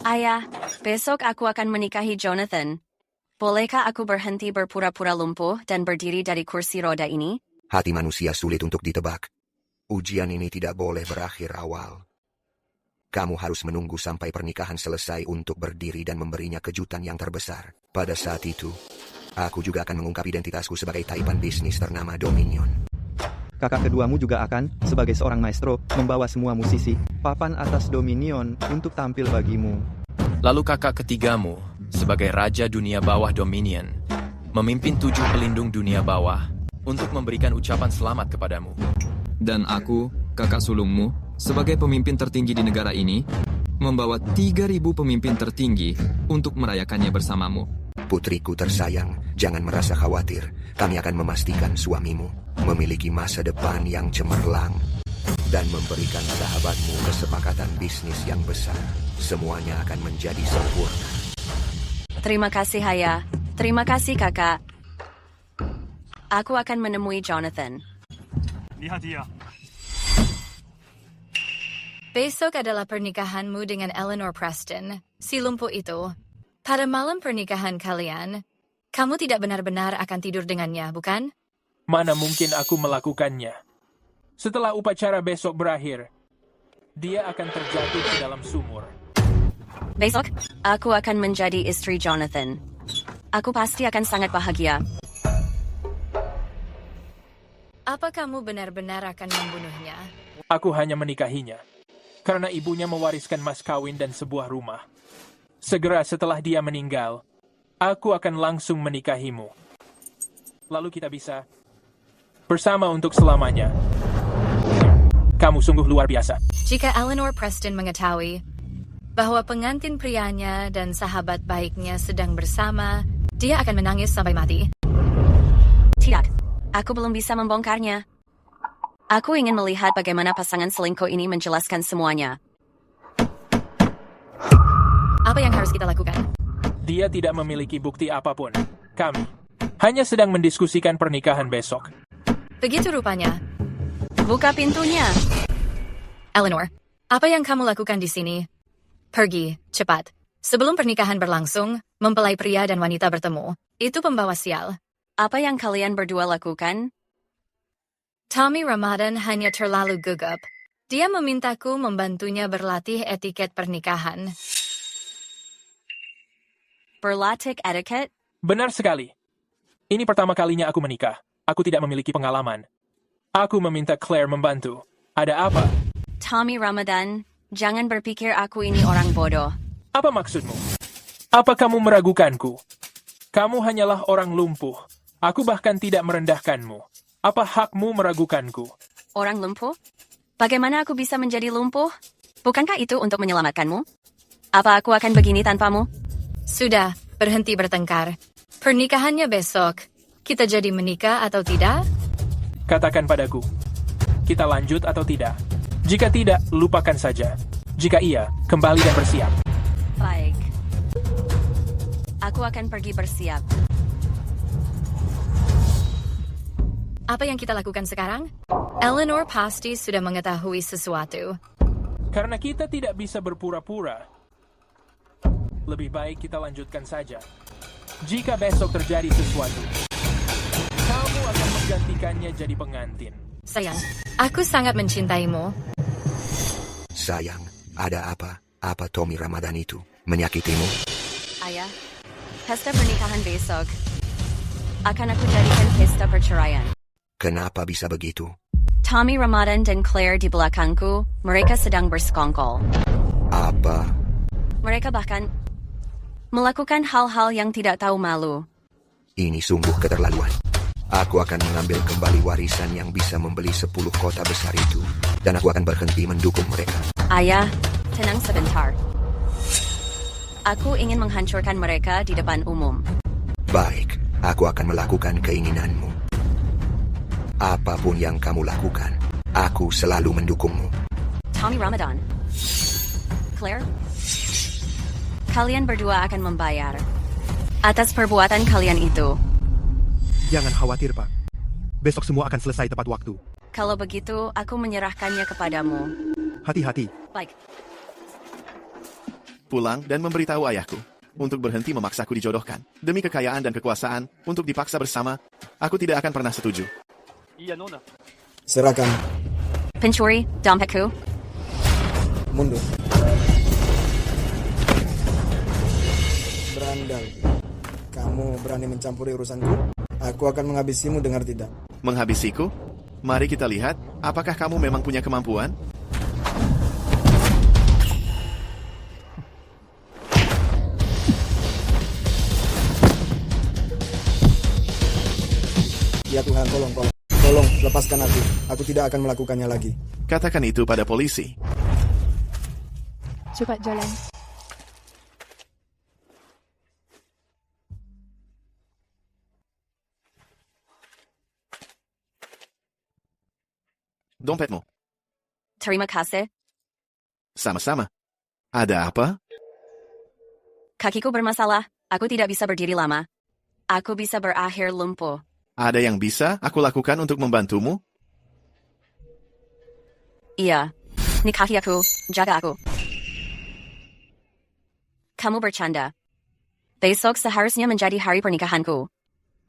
Ayah, besok aku akan menikahi Jonathan. Bolehkah aku berhenti berpura-pura lumpuh dan berdiri dari kursi roda ini? Hati manusia sulit untuk ditebak. Ujian ini tidak boleh berakhir awal. Kamu harus menunggu sampai pernikahan selesai untuk berdiri dan memberinya kejutan yang terbesar. Pada saat itu, aku juga akan mengungkap identitasku sebagai taipan bisnis ternama Dominion. Kakak keduamu juga akan, sebagai seorang maestro, membawa semua musisi, papan atas Dominion untuk tampil bagimu. Lalu kakak ketigamu, sebagai Raja Dunia Bawah Dominion, memimpin 7 pelindung dunia bawah untuk memberikan ucapan selamat kepadamu. Dan aku, kakak sulungmu, sebagai pemimpin tertinggi di negara ini, membawa 3.000 pemimpin tertinggi untuk merayakannya bersamamu. Putriku tersayang, jangan merasa khawatir. Kami akan memastikan suamimu memiliki masa depan yang cemerlang dan memberikan sahabatmu kesepakatan bisnis yang besar. Semuanya akan menjadi sempurna. Terima kasih, Ayah. Terima kasih, Kakak. Aku akan menemui Jonathan. Besok adalah pernikahanmu dengan Eleanor Preston, si lumpuh itu. Pada malam pernikahan kalian, kamu tidak benar-benar akan tidur dengannya, bukan? Mana mungkin aku melakukannya? Setelah upacara besok berakhir, dia akan terjatuh ke dalam sumur. Besok, aku akan menjadi istri Jonathan. Aku pasti akan sangat bahagia. Apa kamu benar-benar akan membunuhnya? Aku hanya menikahinya, karena ibunya mewariskan mas kawin dan sebuah rumah. Segera setelah dia meninggal, aku akan langsung menikahimu. Lalu kita bisa bersama untuk selamanya. Kamu sungguh luar biasa. Jika Eleanor Preston mengetahui bahwa pengantin prianya dan sahabat baiknya sedang bersama, dia akan menangis sampai mati. Tidak, aku belum bisa membongkarnya. Aku ingin melihat bagaimana pasangan selingkuh ini menjelaskan semuanya. Apa yang harus kita lakukan? Dia tidak memiliki bukti apapun. Kami hanya sedang mendiskusikan pernikahan besok. Begitu rupanya. Buka pintunya. Eleanor, apa yang kamu lakukan di sini? Pergi, cepat. Sebelum pernikahan berlangsung, mempelai pria dan wanita bertemu. Itu pembawa sial. Apa yang kalian berdua lakukan? Tommy Ramadan hanya terlalu gugup. Dia memintaku membantunya berlatih etiket pernikahan. Berlatih etiket? Benar sekali. Ini pertama kalinya aku menikah. Aku tidak memiliki pengalaman. Aku meminta Claire membantu. Ada apa? Tommy Ramadan, jangan berpikir aku ini orang bodoh. Apa maksudmu? Apa kamu meragukanku? Kamu hanyalah orang lumpuh. Aku bahkan tidak merendahkanmu. Apa hakmu meragukanku? Orang lumpuh? Bagaimana aku bisa menjadi lumpuh? Bukankah itu untuk menyelamatkanmu? Apa aku akan begini tanpamu? Sudah, berhenti bertengkar. Pernikahannya besok. Kita jadi menikah atau tidak? Katakan padaku. Kita lanjut atau tidak? Jika tidak, lupakan saja. Jika iya, kembali dan bersiap. Baik. Aku akan pergi bersiap. Apa yang kita lakukan sekarang? Eleanor pasti sudah mengetahui sesuatu. Karena kita tidak bisa berpura-pura, lebih baik kita lanjutkan saja. Jika besok terjadi sesuatu, kamu akan menggantikannya jadi pengantin. Sayang, aku sangat mencintaimu. Sayang, ada apa? Apa Tommy Ramadan itu menyakitimu? Ayah, pesta pernikahan besok akan aku jadikan pesta perceraian. Kenapa bisa begitu? Tommy Ramadan dan Claire di belakangku, mereka sedang bersekongkol. Apa? Mereka bahkan melakukan hal-hal yang tidak tahu malu. Ini sungguh keterlaluan. Aku akan mengambil kembali warisan yang bisa membeli 10 kota besar itu. Dan aku akan berhenti mendukung mereka. Ayah, tenang sebentar. Aku ingin menghancurkan mereka di depan umum. Baik, aku akan melakukan keinginanmu. Apapun yang kamu lakukan, aku selalu mendukungmu. Tommy Ramadan. Claire? Kalian berdua akan membayar atas perbuatan kalian itu. Jangan khawatir, Pak. Besok semua akan selesai tepat waktu. Kalau begitu, aku menyerahkannya kepadamu. Hati-hati. Baik. pulang dan memberitahu ayahku untuk berhenti memaksaku dijodohkan. Demi kekayaan dan kekuasaan, untuk dipaksa bersama, aku tidak akan pernah setuju. Serahkan. Pencuri, dompetku. Mundur. Berandal. Kamu berani mencampuri urusanku? Aku akan menghabisimu, dengar tidak? Menghabisiku? Mari kita lihat, apakah kamu memang punya kemampuan? Ya Tuhan, tolong. Tolong, lepaskan aku. Aku tidak akan melakukannya lagi. Katakan itu pada polisi. Cepat jalan. Dompetmu. Terima kasih. Sama-sama. Ada apa? Kakiku bermasalah. Aku tidak bisa berdiri lama. Aku bisa berakhir lumpuh. Ada yang bisa aku lakukan untuk membantumu? Iya. Nikahi aku. Jaga aku. Kamu bercanda. Besok seharusnya menjadi hari pernikahanku.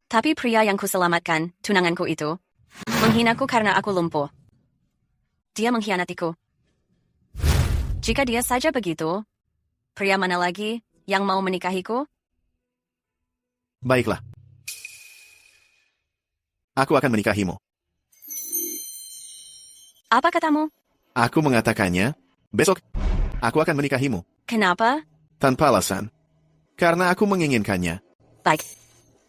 Tapi pria yang kuselamatkan, tunanganku itu, menghinaku karena aku lumpuh. Dia mengkhianatiku. Jika dia saja begitu, pria mana lagi yang mau menikahiku? Baiklah. Aku akan menikahimu. Apa katamu? Aku mengatakannya, besok, aku akan menikahimu. Kenapa? Tanpa alasan. Karena aku menginginkannya. Baik.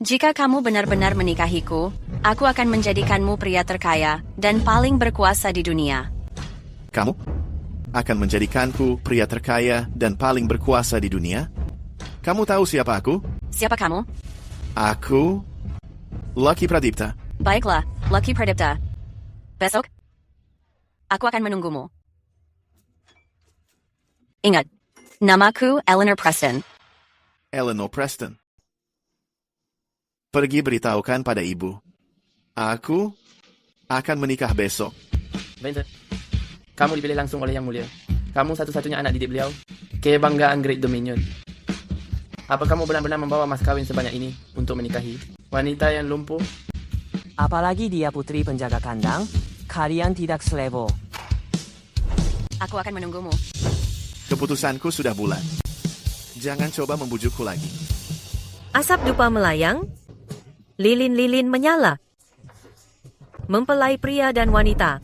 Jika kamu benar-benar menikahiku, aku akan menjadikanmu pria terkaya dan paling berkuasa di dunia. Kamu akan menjadikanku pria terkaya dan paling berkuasa di dunia? Kamu tahu siapa aku? Siapa kamu? Aku, Lucky Pradipta. Baiklah, Lucky Pradipta. Besok, aku akan menunggumu. Ingat, namaku Eleanor Preston. Eleanor Preston. Pergi beritahukan pada ibu. Aku akan menikah besok. Vincent, kamu dipilih langsung oleh Yang Mulia. Kamu satu-satunya anak didik beliau. Kebanggaan Great Dominion. Apa kamu benar-benar membawa mas kawin sebanyak ini untuk menikahi wanita yang lumpuh? Apalagi dia putri penjaga kandang, kalian tidak selevo. Aku akan menunggumu. Keputusanku sudah bulat. Jangan coba membujukku lagi. Asap dupa melayang, lilin-lilin menyala. Mempelai pria dan wanita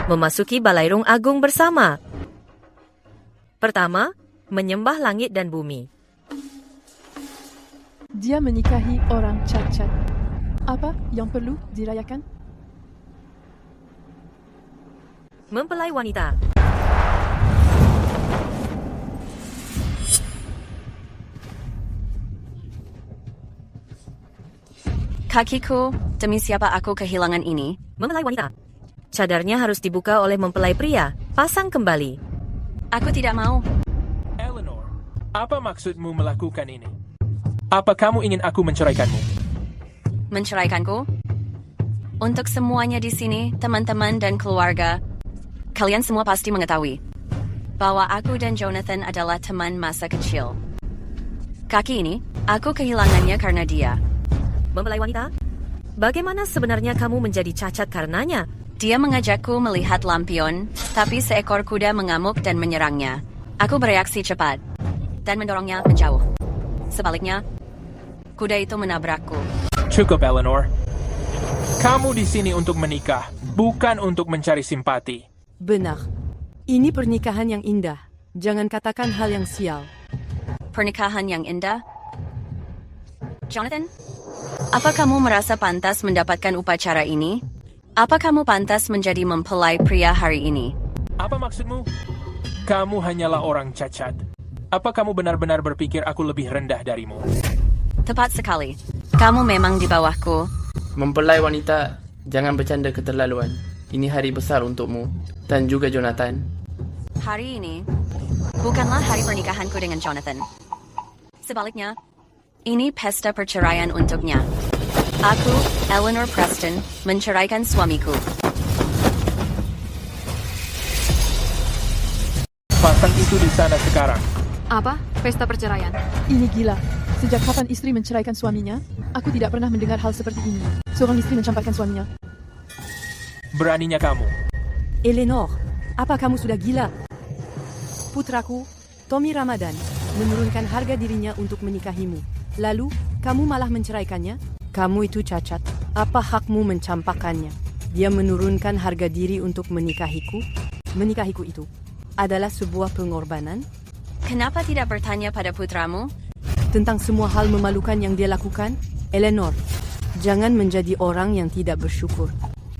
memasuki Balairung Agung bersama. Pertama, menyembah langit dan bumi. Dia menikahi orang cacat. Apa yang perlu dirayakan? Mempelai wanita. Kakiku, demi siapa aku kehilangan ini? Mempelai wanita. Cadarnya harus dibuka oleh mempelai pria. Pasang kembali. Aku tidak mau. Eleanor, apa maksudmu melakukan ini? Apa kamu ingin aku menceraikanmu? Menceraikanku? Untuk semuanya di sini, teman-teman dan keluarga, kalian semua pasti mengetahui bahwa aku dan Jonathan adalah teman masa kecil. Kaki ini, aku kehilangannya karena dia. Mempelai wanita? Bagaimana sebenarnya kamu menjadi cacat karenanya? Dia mengajakku melihat lampion, tapi seekor kuda mengamuk dan menyerangnya. Aku bereaksi cepat dan mendorongnya menjauh. Sebaliknya, kuda itu menabrakku. Cukup, Eleanor. Kamu di sini untuk menikah, bukan untuk mencari simpati. Benar. Ini pernikahan yang indah. Jangan katakan hal yang sial. Pernikahan yang indah? Jonathan, apa kamu merasa pantas mendapatkan upacara ini? Apa kamu pantas menjadi mempelai pria hari ini? Apa maksudmu? Kamu hanyalah orang cacat. Apa kamu benar-benar berpikir aku lebih rendah darimu? Tepat sekali. Kamu memang di bawahku. Mempelai wanita, jangan bercanda keterlaluan. Ini hari besar untukmu dan juga Jonathan. Hari ini bukanlah hari pernikahanku dengan Jonathan. Sebaliknya, ini pesta perceraian untuknya. Aku, Eleanor Preston, menceraikan suamiku. Pasang itu di sana sekarang. Apa? Pesta perceraian? Ini gila. Sejak kapan istri menceraikan suaminya? Aku tidak pernah mendengar hal seperti ini. Seorang istri mencampakkan suaminya. Beraninya kamu. Eleanor, apa kamu sudah gila? Putraku, Tommy Ramadan, menurunkan harga dirinya untuk menikahimu. Lalu, kamu malah menceraikannya? Kamu itu cacat. Apa hakmu mencampakkannya? Dia menurunkan harga diri untuk menikahiku? Menikahiku itu adalah sebuah pengorbanan? Kenapa tidak bertanya pada putramu? Tentang semua hal memalukan yang dia lakukan? Eleanor, jangan menjadi orang yang tidak bersyukur.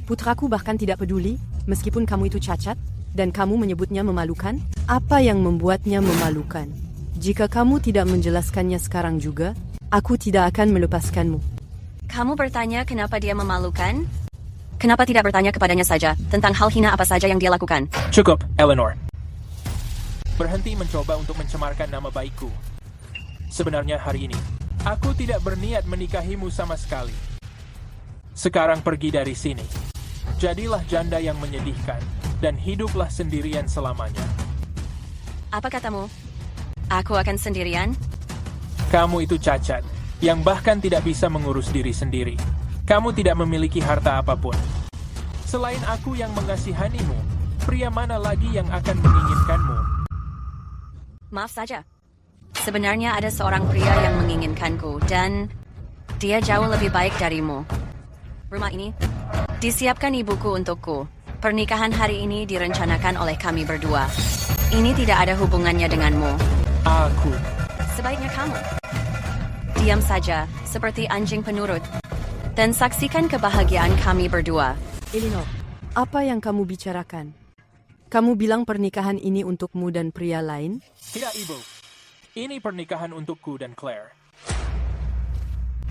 Putraku bahkan tidak peduli, meskipun kamu itu cacat, dan kamu menyebutnya memalukan? Apa yang membuatnya memalukan? Jika kamu tidak menjelaskannya sekarang juga, aku tidak akan melepaskanmu. Kamu bertanya kenapa dia memalukan? Kenapa tidak bertanya kepadanya saja tentang hal hina apa saja yang dia lakukan? Cukup, Eleanor. Berhenti mencoba untuk mencemarkan nama baikku. Sebenarnya hari ini, aku tidak berniat menikahimu sama sekali. Sekarang pergi dari sini. Jadilah janda yang menyedihkan, dan hiduplah sendirian selamanya. Apa katamu? Aku akan sendirian? Kamu itu cacat, yang bahkan tidak bisa mengurus diri sendiri. Kamu tidak memiliki harta apapun. Selain aku yang mengasihanimu, pria mana lagi yang akan menginginkanmu? Maaf saja. Sebenarnya ada seorang pria yang menginginkanku, dan dia jauh lebih baik darimu. Rumah ini disiapkan ibuku untukku. Pernikahan hari ini direncanakan oleh kami berdua. Ini tidak ada hubungannya denganmu. Aku. Sebaiknya kamu diam saja, seperti anjing penurut, dan saksikan kebahagiaan kami berdua. Eleanor, apa yang kamu bicarakan? Kamu bilang pernikahan ini untukmu dan pria lain? Tidak, Ibu. Ini pernikahan untukku dan Claire.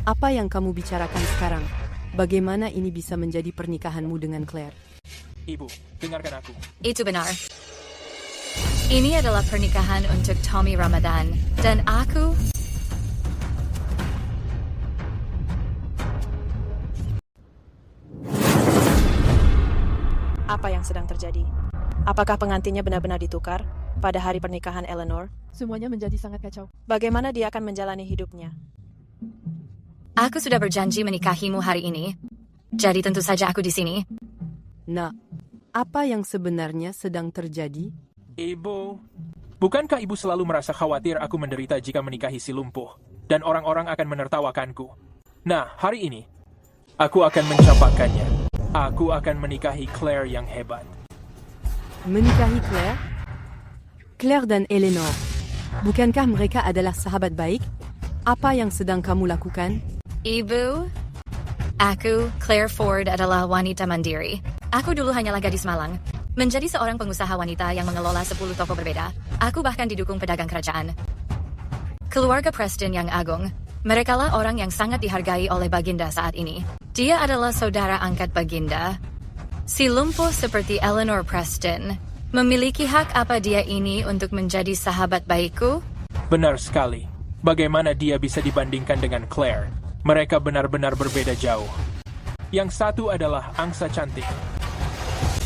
Apa yang kamu bicarakan sekarang? Bagaimana ini bisa menjadi pernikahanmu dengan Claire? Ibu, dengarkan aku. Itu benar. Ini adalah pernikahan untuk Tommy Ramadan, dan aku... Apa yang sedang terjadi? Apakah pengantinnya benar-benar ditukar pada hari pernikahan Eleanor? Semuanya menjadi sangat kacau. Bagaimana dia akan menjalani hidupnya? Aku sudah berjanji menikahimu hari ini, jadi tentu saja aku di sini. Nah, apa yang sebenarnya sedang terjadi? Ibu, bukankah ibu selalu merasa khawatir aku menderita jika menikahi si lumpuh, dan orang-orang akan menertawakanku? Nah, hari ini, aku akan mencampakkannya. Aku akan menikahi Claire yang hebat. Menikahi Claire? Claire dan Eleanor, bukankah mereka adalah sahabat baik? Apa yang sedang kamu lakukan? Ibu, aku, Claire Ford, adalah wanita mandiri. Aku dulu hanyalah gadis malang. Menjadi seorang pengusaha wanita yang mengelola 10 toko berbeda, aku bahkan didukung pedagang kerajaan. Keluarga Preston yang agung, merekalah orang yang sangat dihargai oleh Baginda saat ini. Dia adalah saudara angkat Baginda. Si lumpuh seperti Eleanor Preston memiliki hak apa dia ini untuk menjadi sahabat baikku? Benar sekali. Bagaimana dia bisa dibandingkan dengan Claire? Mereka benar-benar berbeda jauh. Yang satu adalah angsa cantik,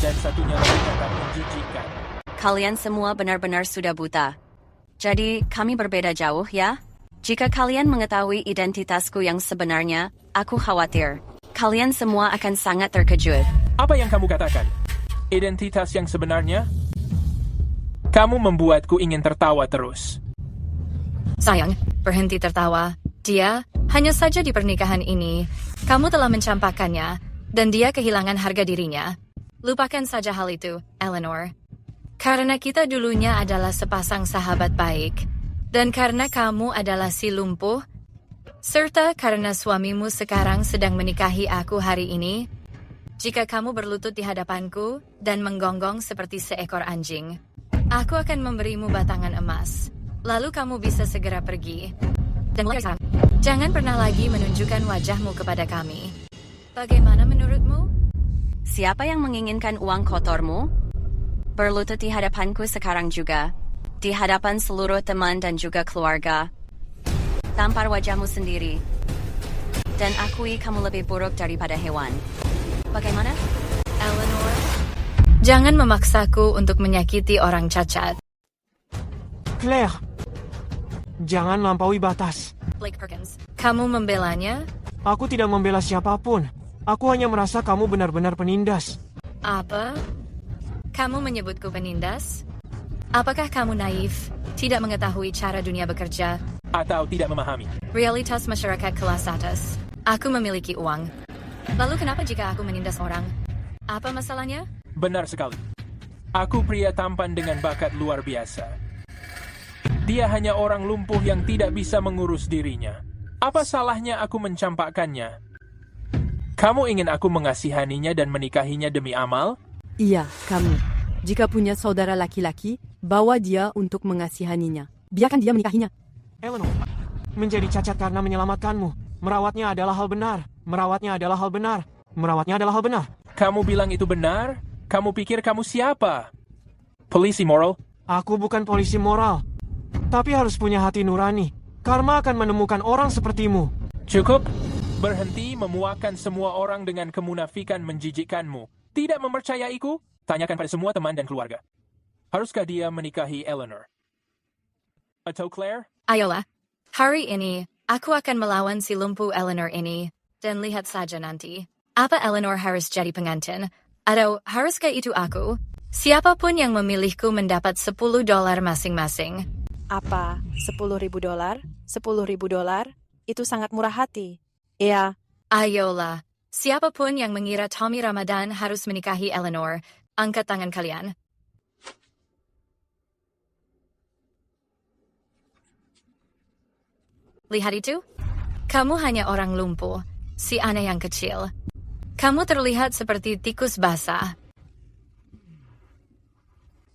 dan satunya lagi sangat menjijikan. Kalian semua benar-benar sudah buta. Jadi, kami berbeda jauh, ya? Jika kalian mengetahui identitasku yang sebenarnya, aku khawatir kalian semua akan sangat terkejut. Apa yang kamu katakan? Identitas yang sebenarnya? Kamu membuatku ingin tertawa terus. Sayang, berhenti tertawa. Dia, hanya saja di pernikahan ini, kamu telah mencampakkannya, dan dia kehilangan harga dirinya. Lupakan saja hal itu, Eleanor. Karena kita dulunya adalah sepasang sahabat baik, dan karena kamu adalah si lumpuh, serta karena suamimu sekarang sedang menikahi aku hari ini, jika kamu berlutut di hadapanku dan menggonggong seperti seekor anjing, aku akan memberimu batangan emas. Lalu kamu bisa segera pergi. Dan mulai sekarang, jangan pernah lagi menunjukkan wajahmu kepada kami. Bagaimana menurutmu? Siapa yang menginginkan uang kotormu? Berlutut di hadapanku sekarang juga. Di hadapan seluruh teman dan juga keluarga. Tampar wajahmu sendiri. Dan akui kamu lebih buruk daripada hewan. Bagaimana? Eleanor, jangan memaksaku untuk menyakiti orang cacat. Claire, Jangan lampaui batas. Blake Perkins, kamu membelanya? Aku tidak membela siapapun. Aku hanya merasa kamu benar-benar penindas. Apa? Kamu menyebutku penindas? Apakah kamu naif, tidak mengetahui cara dunia bekerja? Atau tidak memahami? Realitas masyarakat kelas atas. Aku memiliki uang. Lalu kenapa jika aku menindas orang? Apa masalahnya? Benar sekali. Aku pria tampan dengan bakat luar biasa. Dia hanya orang lumpuh yang tidak bisa mengurus dirinya. Apa salahnya aku mencampakkannya? Kamu ingin aku mengasihaninya dan menikahinya demi amal? Iya, kamu. Jika punya saudara laki-laki, bawa dia untuk mengasihaninya. Biarkan dia menikahinya. Eleanor, menjadi cacat karena menyelamatkanmu. Merawatnya adalah hal benar. Merawatnya adalah hal benar. Merawatnya adalah hal benar. Kamu bilang itu benar? Kamu pikir kamu siapa? Polisi moral? Aku bukan polisi moral. Tapi harus punya hati nurani. Karma akan menemukan orang sepertimu. Cukup. Berhenti memuakan semua orang dengan kemunafikan menjijikkanmu. Tidak mempercayaiku? Tanyakan pada semua teman dan keluarga. Haruskah dia menikahi Eleanor? Atau Claire? Ayolah. Hari ini, aku akan melawan si lumpuh Eleanor ini. Dan lihat saja nanti. Apa Eleanor harus jadi pengantin? Atau haruskah itu aku? Siapapun yang memilihku mendapat $10 masing-masing. Apa? $10.000? $10.000? Itu sangat murah hati. Iya. Ayolah. Siapapun yang mengira Tommy Ramadan harus menikahi Eleanor, angkat tangan kalian. Lihat itu? Kamu hanya orang lumpuh, si aneh yang kecil. Kamu terlihat seperti tikus basah.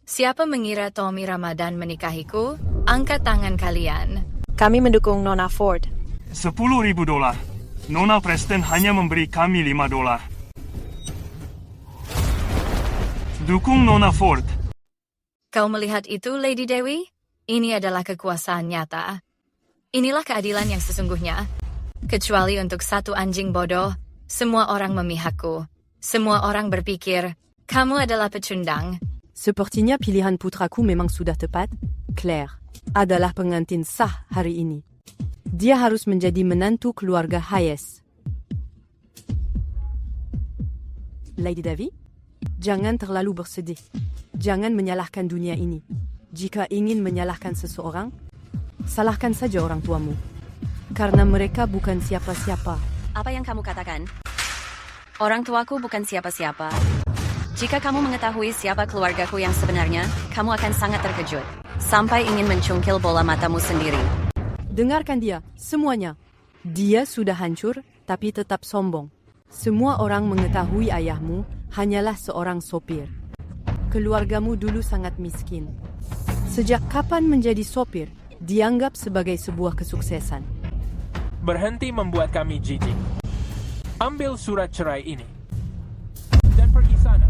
Siapa mengira Tommy Ramadan menikahiku? Angkat tangan kalian. Kami mendukung Nona Ford. $10.000. Nona Preston hanya memberi kami $5. Dukung Nona Ford. Kau melihat itu, Lady Dewi? Ini adalah kekuasaan nyata. Inilah keadilan yang sesungguhnya. Kecuali untuk satu anjing bodoh, semua orang memihakku. Semua orang berpikir, kamu adalah pecundang. Sepertinya pilihan putraku memang sudah tepat. Claire adalah pengantin sah hari ini. Dia harus menjadi menantu keluarga Hayes. Lady Devi, jangan terlalu bersedih. Jangan menyalahkan dunia ini. Jika ingin menyalahkan seseorang, salahkan saja orang tuamu. Karena mereka bukan siapa-siapa. Apa yang kamu katakan? Orang tuaku bukan siapa-siapa. Jika kamu mengetahui siapa keluargaku yang sebenarnya, kamu akan sangat terkejut. Sampai ingin mencungkil bola matamu sendiri. Dengarkan dia, semuanya. Dia sudah hancur, tapi tetap sombong. Semua orang mengetahui ayahmu hanyalah seorang sopir. Keluargamu dulu sangat miskin. Sejak kapan menjadi sopir, dianggap sebagai sebuah kesuksesan. Berhenti membuat kami jijik. Ambil surat cerai ini. Dan pergi sana.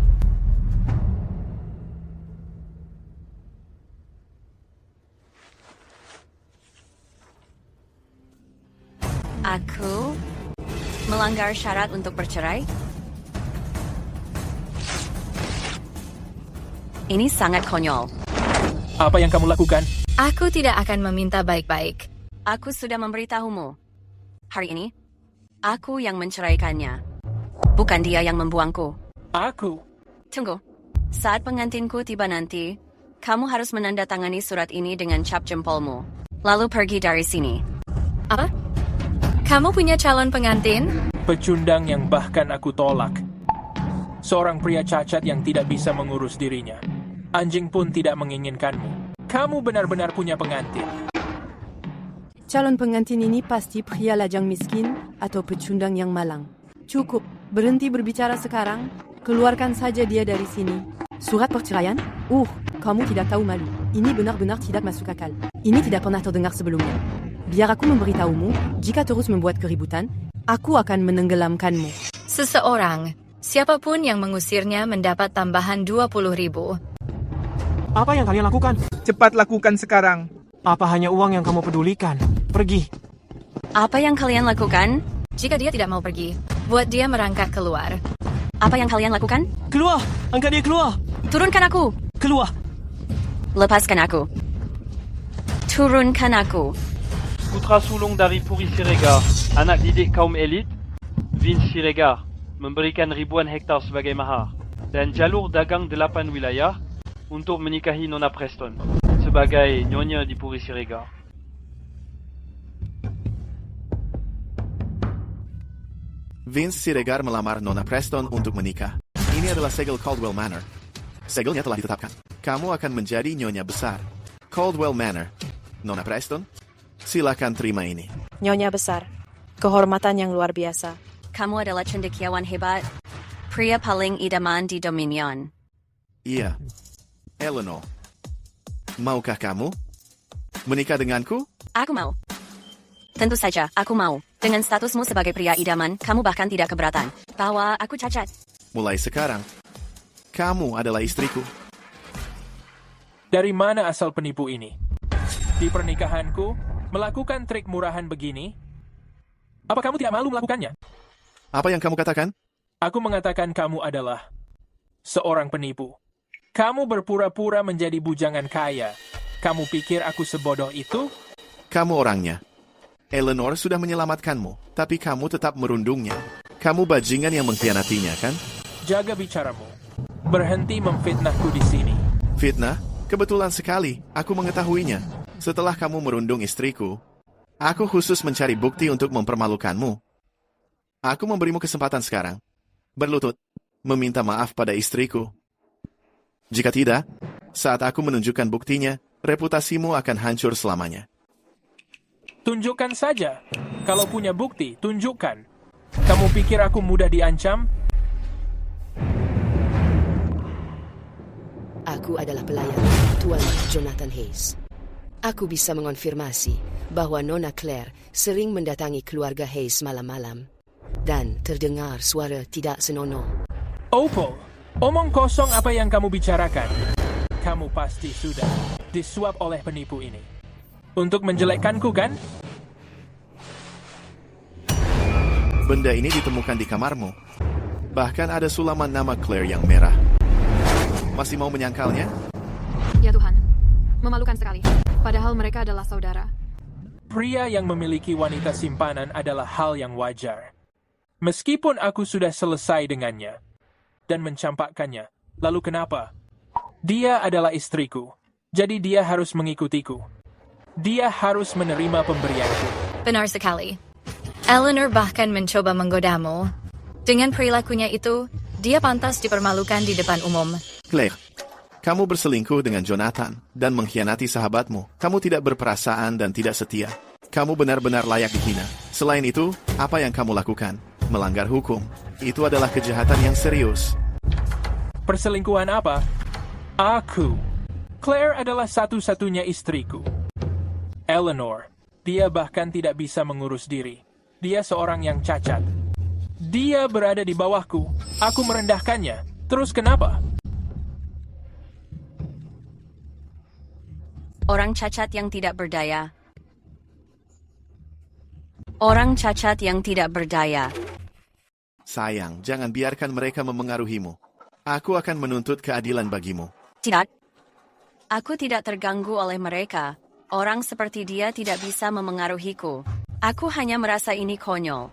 Aku melanggar syarat untuk bercerai? Ini sangat konyol. Apa yang kamu lakukan? Aku tidak akan meminta baik-baik. Aku sudah memberitahumu. Hari ini, aku yang menceraikannya. Bukan dia yang membuangku. Aku? Tunggu. Saat pengantinku tiba nanti, kamu harus menandatangani surat ini dengan cap jempolmu. Lalu pergi dari sini. Apa? Kamu punya calon pengantin? Pecundang yang bahkan aku tolak. Seorang pria cacat yang tidak bisa mengurus dirinya. Anjing pun tidak menginginkanmu. Kamu benar-benar punya pengantin. Calon pengantin ini pasti pria lajang miskin atau pecundang yang malang. Cukup, berhenti berbicara sekarang. Keluarkan saja dia dari sini. Surat perceraian? Kamu tidak tahu malu. Ini benar-benar tidak masuk akal. Ini tidak pernah terdengar sebelumnya. Biar aku memberitahumu, jika terus membuat keributan, aku akan menenggelamkanmu. Seseorang, siapapun yang mengusirnya mendapat tambahan 20.000. Apa yang kalian lakukan? Cepat lakukan sekarang. Apa hanya uang yang kamu pedulikan? Pergi. Apa yang kalian lakukan? Jika dia tidak mau pergi, buat dia merangkak keluar. Apa yang kalian lakukan? Keluar! Angkat dia keluar! Turunkan aku! Keluar! Lepaskan aku. Turunkan aku. Putra sulung dari Puri Siregar, anak didik kaum elit, Vince Siregar, memberikan ribuan hektar sebagai mahar, dan jalur dagang 8 wilayah untuk menikahi Nona Preston sebagai nyonya di Puri Siregar. Vince Siregar melamar Nona Preston untuk menikah. Ini adalah segel Caldwell Manor. Segelnya telah ditetapkan. Kamu akan menjadi nyonya besar. Caldwell Manor. Nona Preston, silakan terima ini. Nyonya besar, kehormatan yang luar biasa. Kamu adalah cendekiawan hebat. Pria paling idaman di Dominion. Iya. Eleanor, maukah kamu menikah denganku? Aku mau. Tentu saja, aku mau. Dengan statusmu sebagai pria idaman, kamu bahkan tidak keberatan bahwa aku cacat. Mulai sekarang, kamu adalah istriku. Dari mana asal penipu ini? Di pernikahanku, melakukan trik murahan begini? Apa kamu tidak malu melakukannya? Apa yang kamu katakan? Aku mengatakan kamu adalah seorang penipu. Kamu berpura-pura menjadi bujangan kaya. Kamu pikir aku sebodoh itu? Kamu orangnya. Eleanor sudah menyelamatkanmu, tapi kamu tetap merundungnya. Kamu bajingan yang mengkhianatinya, kan? Jaga bicaramu. Berhenti memfitnahku di sini. Fitnah? Kebetulan sekali, aku mengetahuinya. Setelah kamu merundung istriku, aku khusus mencari bukti untuk mempermalukanmu. Aku memberimu kesempatan sekarang. Berlutut, meminta maaf pada istriku. Jika tidak, saat aku menunjukkan buktinya, reputasimu akan hancur selamanya. Tunjukkan saja. Kalau punya bukti, tunjukkan. Kamu pikir aku mudah diancam? Aku adalah pelayan Tuan Jonathan Hayes. Aku bisa mengonfirmasi bahwa Nona Claire sering mendatangi keluarga Hayes malam-malam dan terdengar suara tidak senonoh. Opal, omong kosong apa yang kamu bicarakan. Kamu pasti sudah disuap oleh penipu ini. Untuk menjelekkanku, kan? Benda ini ditemukan di kamarmu. Bahkan ada sulaman nama Claire yang merah. Masih mau menyangkalnya? Ya Tuhan, memalukan sekali. Padahal mereka adalah saudara. Pria yang memiliki wanita simpanan adalah hal yang wajar. Meskipun aku sudah selesai dengannya dan mencampakkannya, lalu kenapa? Dia adalah istriku, jadi dia harus mengikutiku. Dia harus menerima pemberianku. Benar sekali. Eleanor bahkan mencoba menggodamu. Dengan perilakunya itu, dia pantas dipermalukan di depan umum. Claire, kamu berselingkuh dengan Jonathan dan mengkhianati sahabatmu. Kamu tidak berperasaan dan tidak setia. Kamu benar-benar layak dihina. Selain itu, apa yang kamu lakukan? Melanggar hukum. Itu adalah kejahatan yang serius. Perselingkuhan apa? Aku. Claire adalah satu-satunya istriku. Eleanor, dia bahkan tidak bisa mengurus diri. Dia seorang yang cacat. Dia berada di bawahku. Aku merendahkannya. Terus kenapa? Orang cacat yang tidak berdaya. Orang cacat yang tidak berdaya. Sayang, jangan biarkan mereka memengaruhimu. Aku akan menuntut keadilan bagimu. Tidak. Aku tidak terganggu oleh mereka. Orang seperti dia tidak bisa memengaruhiku. Aku hanya merasa ini konyol.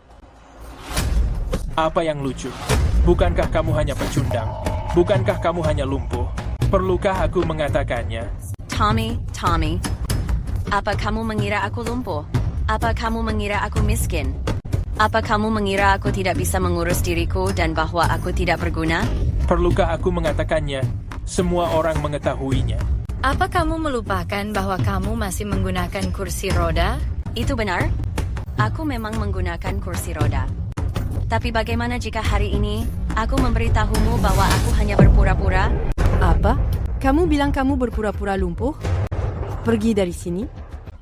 Apa yang lucu? Bukankah kamu hanya pecundang? Bukankah kamu hanya lumpuh? Perlukah aku mengatakannya? Tommy, apa kamu mengira aku lumpuh? Apa kamu mengira aku miskin? Apa kamu mengira aku tidak bisa mengurus diriku dan bahwa aku tidak berguna? Perlukah aku mengatakannya? Semua orang mengetahuinya. Apa kamu melupakan bahwa kamu masih menggunakan kursi roda? Itu benar. Aku memang menggunakan kursi roda. Tapi bagaimana jika hari ini aku memberitahumu bahwa aku hanya berpura-pura? Apa? Kamu bilang kamu berpura-pura lumpuh? Pergi dari sini.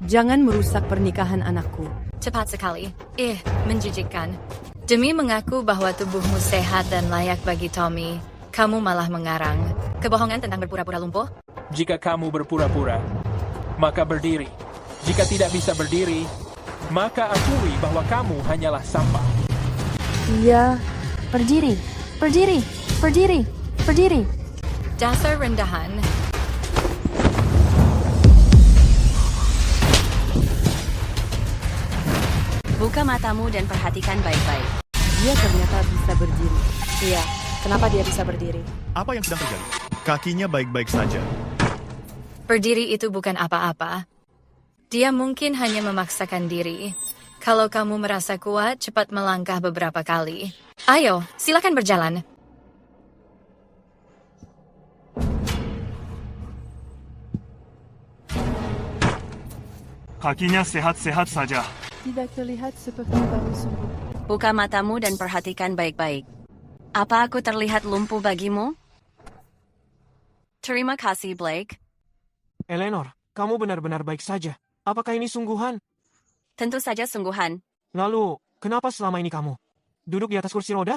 Jangan merusak pernikahan anakku. Cepat sekali. Menjijikkan. Demi mengaku bahwa tubuhmu sehat dan layak bagi Tommy, kamu malah mengarang kebohongan tentang berpura-pura lumpuh? Jika kamu berpura-pura, maka berdiri. Jika tidak bisa berdiri, maka akui bahwa kamu hanyalah sampah. Iya, berdiri, berdiri, berdiri, berdiri. Dasar rendahan. Buka matamu dan perhatikan baik-baik. Dia ternyata bisa berdiri. Iya, kenapa dia bisa berdiri? Apa yang sedang terjadi? Kakinya baik-baik saja. Berdiri itu bukan apa-apa. Dia mungkin hanya memaksakan diri. Kalau kamu merasa kuat, cepat melangkah beberapa kali. Ayo, silakan berjalan. Kakinya sehat-sehat saja. Tidak terlihat seperti baru sembuh. Buka matamu dan perhatikan baik-baik. Apa aku terlihat lumpuh bagimu? Terima kasih, Blake. Eleanor, kamu benar-benar baik saja. Apakah ini sungguhan? Tentu saja sungguhan. Lalu, kenapa selama ini kamu duduk di atas kursi roda?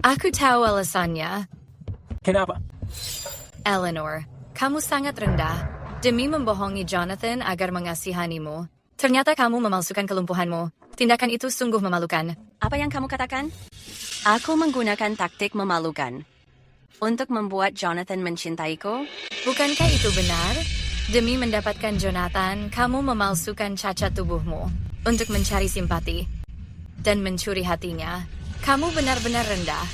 Aku tahu alasannya. Kenapa? Eleanor, kamu sangat rendah. Demi membohongi Jonathan agar mengasihanimu. Ternyata kamu memalsukan kelumpuhanmu. Tindakan itu sungguh memalukan. Apa yang kamu katakan? Aku menggunakan taktik memalukan. Untuk membuat Jonathan mencintaiku? Bukankah itu benar? Demi mendapatkan Jonathan, kamu memalsukan cacat tubuhmu untuk mencari simpati dan mencuri hatinya. Kamu benar-benar rendah.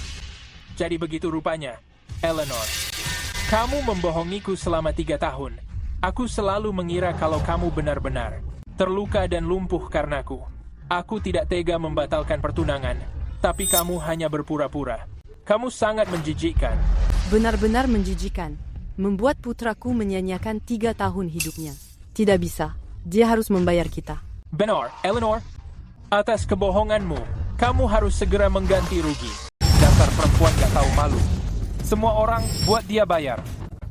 Jadi begitu rupanya, Eleanor. Kamu membohongiku selama 3 tahun. Aku selalu mengira kalau kamu benar-benar terluka dan lumpuh karenaku. Aku tidak tega membatalkan pertunangan, tapi kamu hanya berpura-pura. Kamu sangat menjijikkan. Benar-benar menjijikkan. Membuat putraku menyanyiakan 3 tahun hidupnya. Tidak bisa. Dia harus membayar kita. Benar, Eleanor. Atas kebohonganmu, kamu harus segera mengganti rugi. Dasar perempuan gak tahu malu. Semua orang buat dia bayar.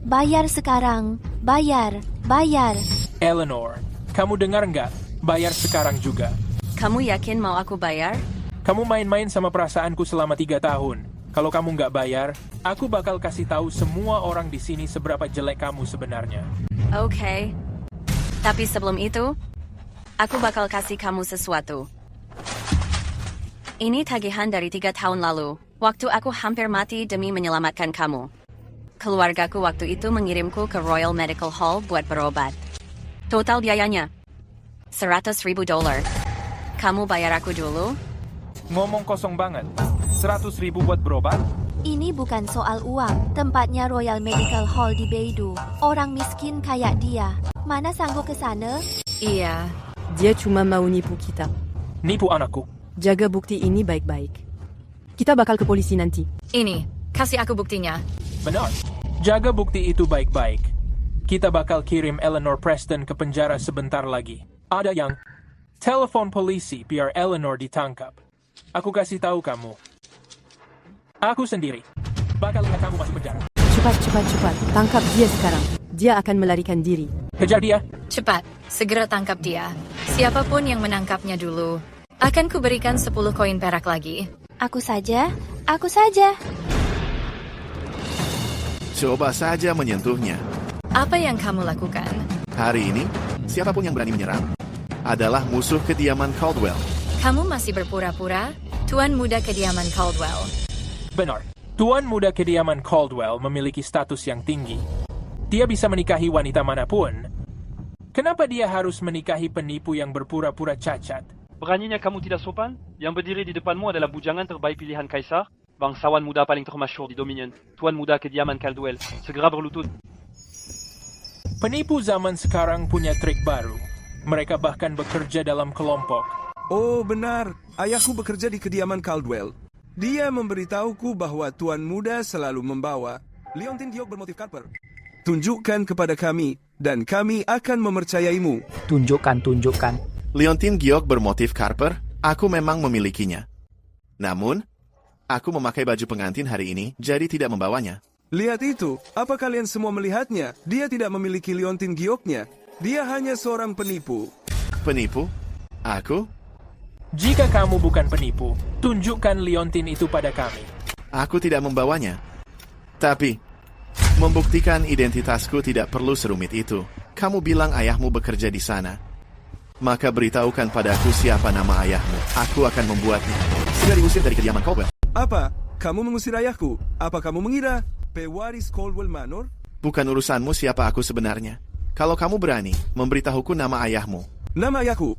Bayar sekarang. Bayar. Bayar. Eleanor, kamu dengar nggak? Bayar sekarang juga. Kamu yakin mau aku bayar? Kamu main-main sama perasaanku selama 3 tahun. Kalau kamu nggak bayar, aku bakal kasih tahu semua orang di sini seberapa jelek kamu sebenarnya. Oke. Tapi sebelum itu, aku bakal kasih kamu sesuatu. Ini tagihan dari 3 tahun lalu, waktu aku hampir mati demi menyelamatkan kamu. Keluargaku waktu itu mengirimku ke Royal Medical Hall buat berobat. Total biayanya $100,000. Kamu bayar aku dulu? Ngomong kosong banget. 100,000 buat berobat? Ini bukan soal uang. Tempatnya Royal Medical Hall di Beidou. Orang miskin kayak dia. Mana sanggup ke sana? Iya. Dia cuma mau nipu kita. Nipu anakku. Jaga bukti ini baik-baik. Kita bakal ke polisi nanti. Ini, kasih aku buktinya. Benar. Jaga bukti itu baik-baik. Kita bakal kirim Eleanor Preston ke penjara sebentar lagi. Ada yang telepon polisi biar Eleanor ditangkap. Aku kasih tahu kamu. Aku sendiri bakal lihat kamu masuk penjara. Cepat. Tangkap dia sekarang. Dia akan melarikan diri. Kejar dia. Cepat, segera tangkap dia. Siapapun yang menangkapnya dulu. Akan kuberikan 10 koin perak lagi. Aku saja. Coba saja menyentuhnya. Apa yang kamu lakukan? Hari ini, siapapun yang berani menyerang adalah musuh kediaman Caldwell. Kamu masih berpura-pura? Tuan muda kediaman Caldwell. Benar. Tuan muda kediaman Caldwell memiliki status yang tinggi. Dia bisa menikahi wanita manapun. Kenapa dia harus menikahi penipu yang berpura-pura cacat? Beraninya kamu tidak sopan? Yang berdiri di depanmu adalah bujangan terbaik pilihan Kaisar, bangsawan muda paling termasyhur di Dominion, Tuan muda kediaman Caldwell. Segera berlutut. Penipu zaman sekarang punya trik baru. Mereka bahkan bekerja dalam kelompok. Oh benar, ayahku bekerja di kediaman Caldwell. Dia memberitahuku bahwa Tuan Muda selalu membawa Leontin Giok bermotif Carper. Tunjukkan kepada kami, dan kami akan mempercayaimu. Tunjukkan. Leontin Giok bermotif Carper, aku memang memilikinya. Namun, aku memakai baju pengantin hari ini, jadi tidak membawanya. Lihat itu, apa kalian semua melihatnya? Dia tidak memiliki Leontin Gioknya. Dia hanya seorang penipu. Penipu? Aku? Jika kamu bukan penipu, tunjukkan Leontin itu pada kami. Aku tidak membawanya. Tapi, membuktikan identitasku tidak perlu serumit itu. Kamu bilang ayahmu bekerja di sana. Maka beritahukan padaku siapa nama ayahmu. Aku akan membuatnya. Sudah diusir dari kediaman Caldwell. Apa? Kamu mengusir ayahku? Apa kamu mengira pewaris Caldwell Manor? Bukan urusanmu siapa aku sebenarnya. Kalau kamu berani, memberitahuku nama ayahmu. Nama ayahku?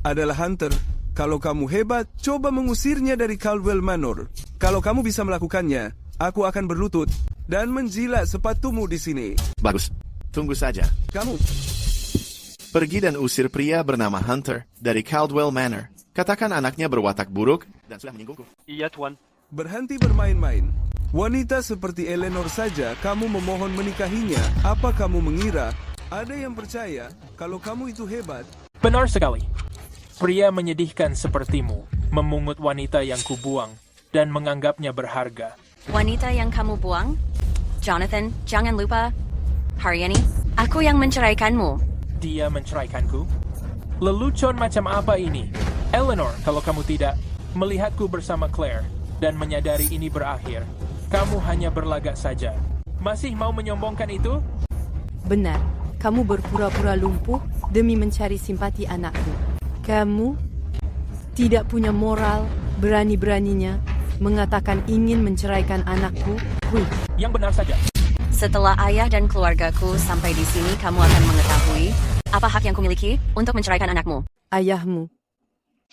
adalah Hunter. Kalau kamu hebat, coba mengusirnya dari Caldwell Manor. Kalau kamu bisa melakukannya, aku akan berlutut dan menjilat sepatumu di sini. Bagus. Tunggu saja. Kamu pergi dan usir pria bernama Hunter dari Caldwell Manor. Katakan anaknya berwatak buruk dan sudah menyinggungku. Iya, Tuan. berhenti bermain-main. Wanita seperti Eleanor saja kamu memohon menikahinya. Apa kamu mengira ada yang percaya kalau kamu itu hebat? Benar sekali. Pria menyedihkan sepertimu memungut wanita yang kubuang dan menganggapnya berharga. Wanita yang kamu buang? Jonathan, jangan lupa. Hari ini, aku yang menceraikanmu. Dia menceraikanku? Lelucon macam apa ini? Eleanor, kalau kamu tidak melihatku bersama Claire dan menyadari ini berakhir, kamu hanya berlagak saja. Masih mau menyombongkan itu? Benar, kamu berpura-pura lumpuh demi mencari simpati anakku. Kamu tidak punya moral, berani-beraninya mengatakan ingin menceraikan anakku. Wih. Yang benar saja. Setelah ayah dan keluargaku sampai di sini, kamu akan mengetahui apa hak yang kumiliki untuk menceraikan anakmu. Ayahmu.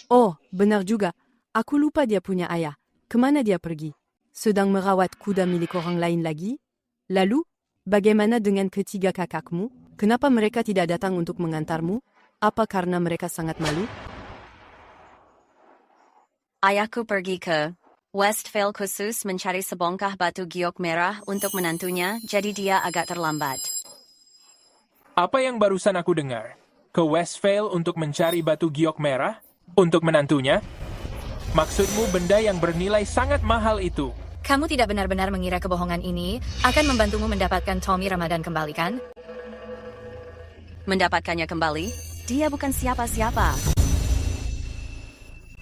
Oh, benar juga. Aku lupa dia punya ayah. Kemana dia pergi? Sedang merawat kuda milik orang lain lagi? Lalu, bagaimana dengan ketiga kakakmu? Kenapa mereka tidak datang untuk mengantarmu? Apa karena mereka sangat malu? Ayahku pergi ke Westvale khusus mencari sebongkah batu giok merah untuk menantunya, jadi dia agak terlambat. Apa yang barusan aku dengar? Ke Westvale untuk mencari batu giok merah? Untuk menantunya? Maksudmu benda yang bernilai sangat mahal itu? Kamu tidak benar-benar mengira kebohongan ini akan membantumu mendapatkan Tommy Ramadan kembali, kan? Mendapatkannya kembali? Dia bukan siapa-siapa.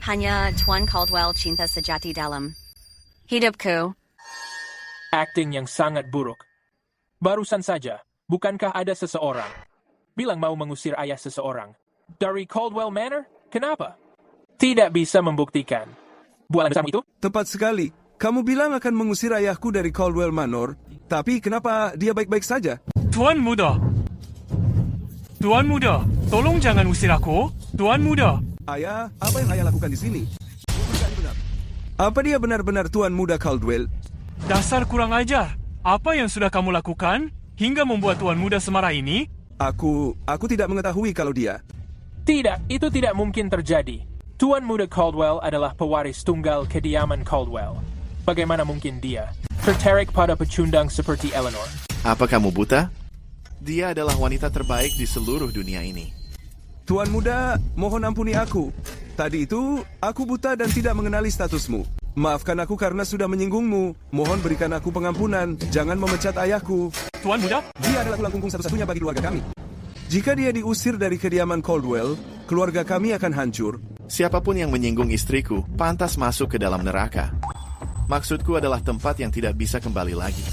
Hanya Tuan Caldwell cinta sejati dalam hidupku. Acting yang sangat buruk. Barusan saja, bukankah ada seseorang bilang mau mengusir ayah seseorang dari Caldwell Manor? Kenapa? Tidak bisa membuktikan. Bualan besarmu itu? Tepat sekali. Kamu bilang akan mengusir ayahku dari Caldwell Manor, tapi kenapa dia baik-baik saja? Tuan Muda! Tuan Muda, tolong jangan usir aku. Tuan Muda! Ayah, apa yang ayah lakukan di sini? Apa dia benar-benar Tuan Muda Caldwell? Dasar kurang ajar. Apa yang sudah kamu lakukan hingga membuat Tuan Muda semarah ini? Aku tidak mengetahui kalau dia. Tidak, itu tidak mungkin terjadi. Tuan Muda Caldwell adalah pewaris tunggal kediaman Caldwell. Bagaimana mungkin dia tertarik pada pecundang seperti Eleanor? Apa kamu buta? Dia adalah wanita terbaik di seluruh dunia ini. Tuan Muda, mohon ampuni aku. Tadi itu, aku buta dan tidak mengenali statusmu. Maafkan aku karena sudah menyinggungmu. Mohon berikan aku pengampunan. Jangan memecat ayahku. Tuan Muda? Dia adalah tulang punggung satu-satunya bagi keluarga kami. Jika dia diusir dari kediaman Caldwell, keluarga kami akan hancur. Siapapun yang menyinggung istriku, pantas masuk ke dalam neraka. Maksudku adalah tempat yang tidak bisa kembali lagi.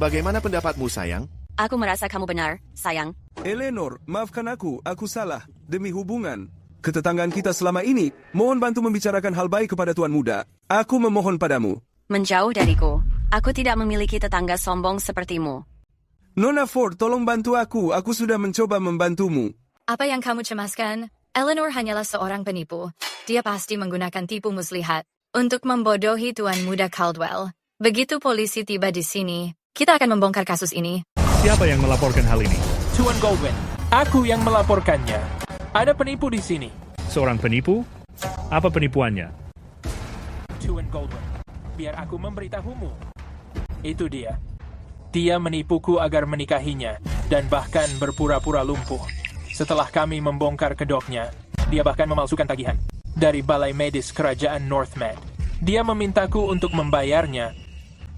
Bagaimana pendapatmu, sayang? Aku merasa kamu benar, sayang. Eleanor, maafkan aku salah. Demi hubungan ketetanggaan kita selama ini, mohon bantu membicarakan hal baik kepada Tuan Muda. Aku memohon padamu. Menjauh dariku. Aku tidak memiliki tetangga sombong sepertimu. Nona Ford, tolong bantu aku. Aku sudah mencoba membantumu. Apa yang kamu cemaskan? Eleanor hanyalah seorang penipu. Dia pasti menggunakan tipu muslihat untuk membodohi Tuan Muda Caldwell. Begitu polisi tiba di sini, kita akan membongkar kasus ini. Siapa yang melaporkan hal ini? Tuan Goldwyn, aku yang melaporkannya. Ada penipu di sini. Seorang penipu? Apa penipuannya? Tuan Goldwyn, biar aku memberitahumu. Itu dia. Dia menipuku agar menikahinya dan bahkan berpura-pura lumpuh. Setelah kami membongkar kedoknya, dia bahkan memalsukan tagihan dari balai medis kerajaan Northmed. Dia memintaku untuk membayarnya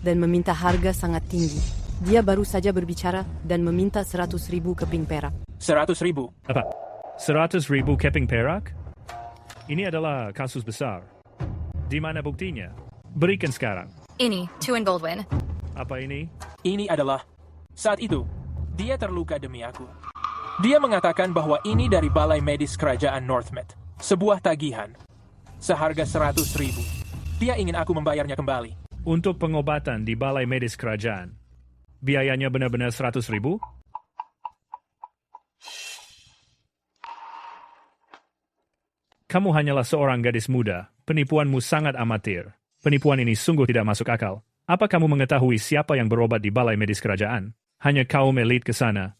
dan meminta harga sangat tinggi. Dia baru saja berbicara dan meminta 100.000 keping perak. 100.000? Apa? 100.000 keping perak? Ini adalah kasus besar. Di mana buktinya? Berikan sekarang. Ini, Tuan Goldwyn. Apa ini? Ini adalah, saat itu, dia terluka demi aku. Dia mengatakan bahwa ini dari balai medis kerajaan Northmed. Sebuah tagihan. Seharga 100.000. Dia ingin aku membayarnya kembali. Untuk pengobatan di balai medis kerajaan. Biayanya benar-benar 100.000? Kamu hanyalah seorang gadis muda. Penipuanmu sangat amatir. Penipuan ini sungguh tidak masuk akal. Apa kamu mengetahui siapa yang berobat di balai medis kerajaan? Hanya kaum elit ke sana.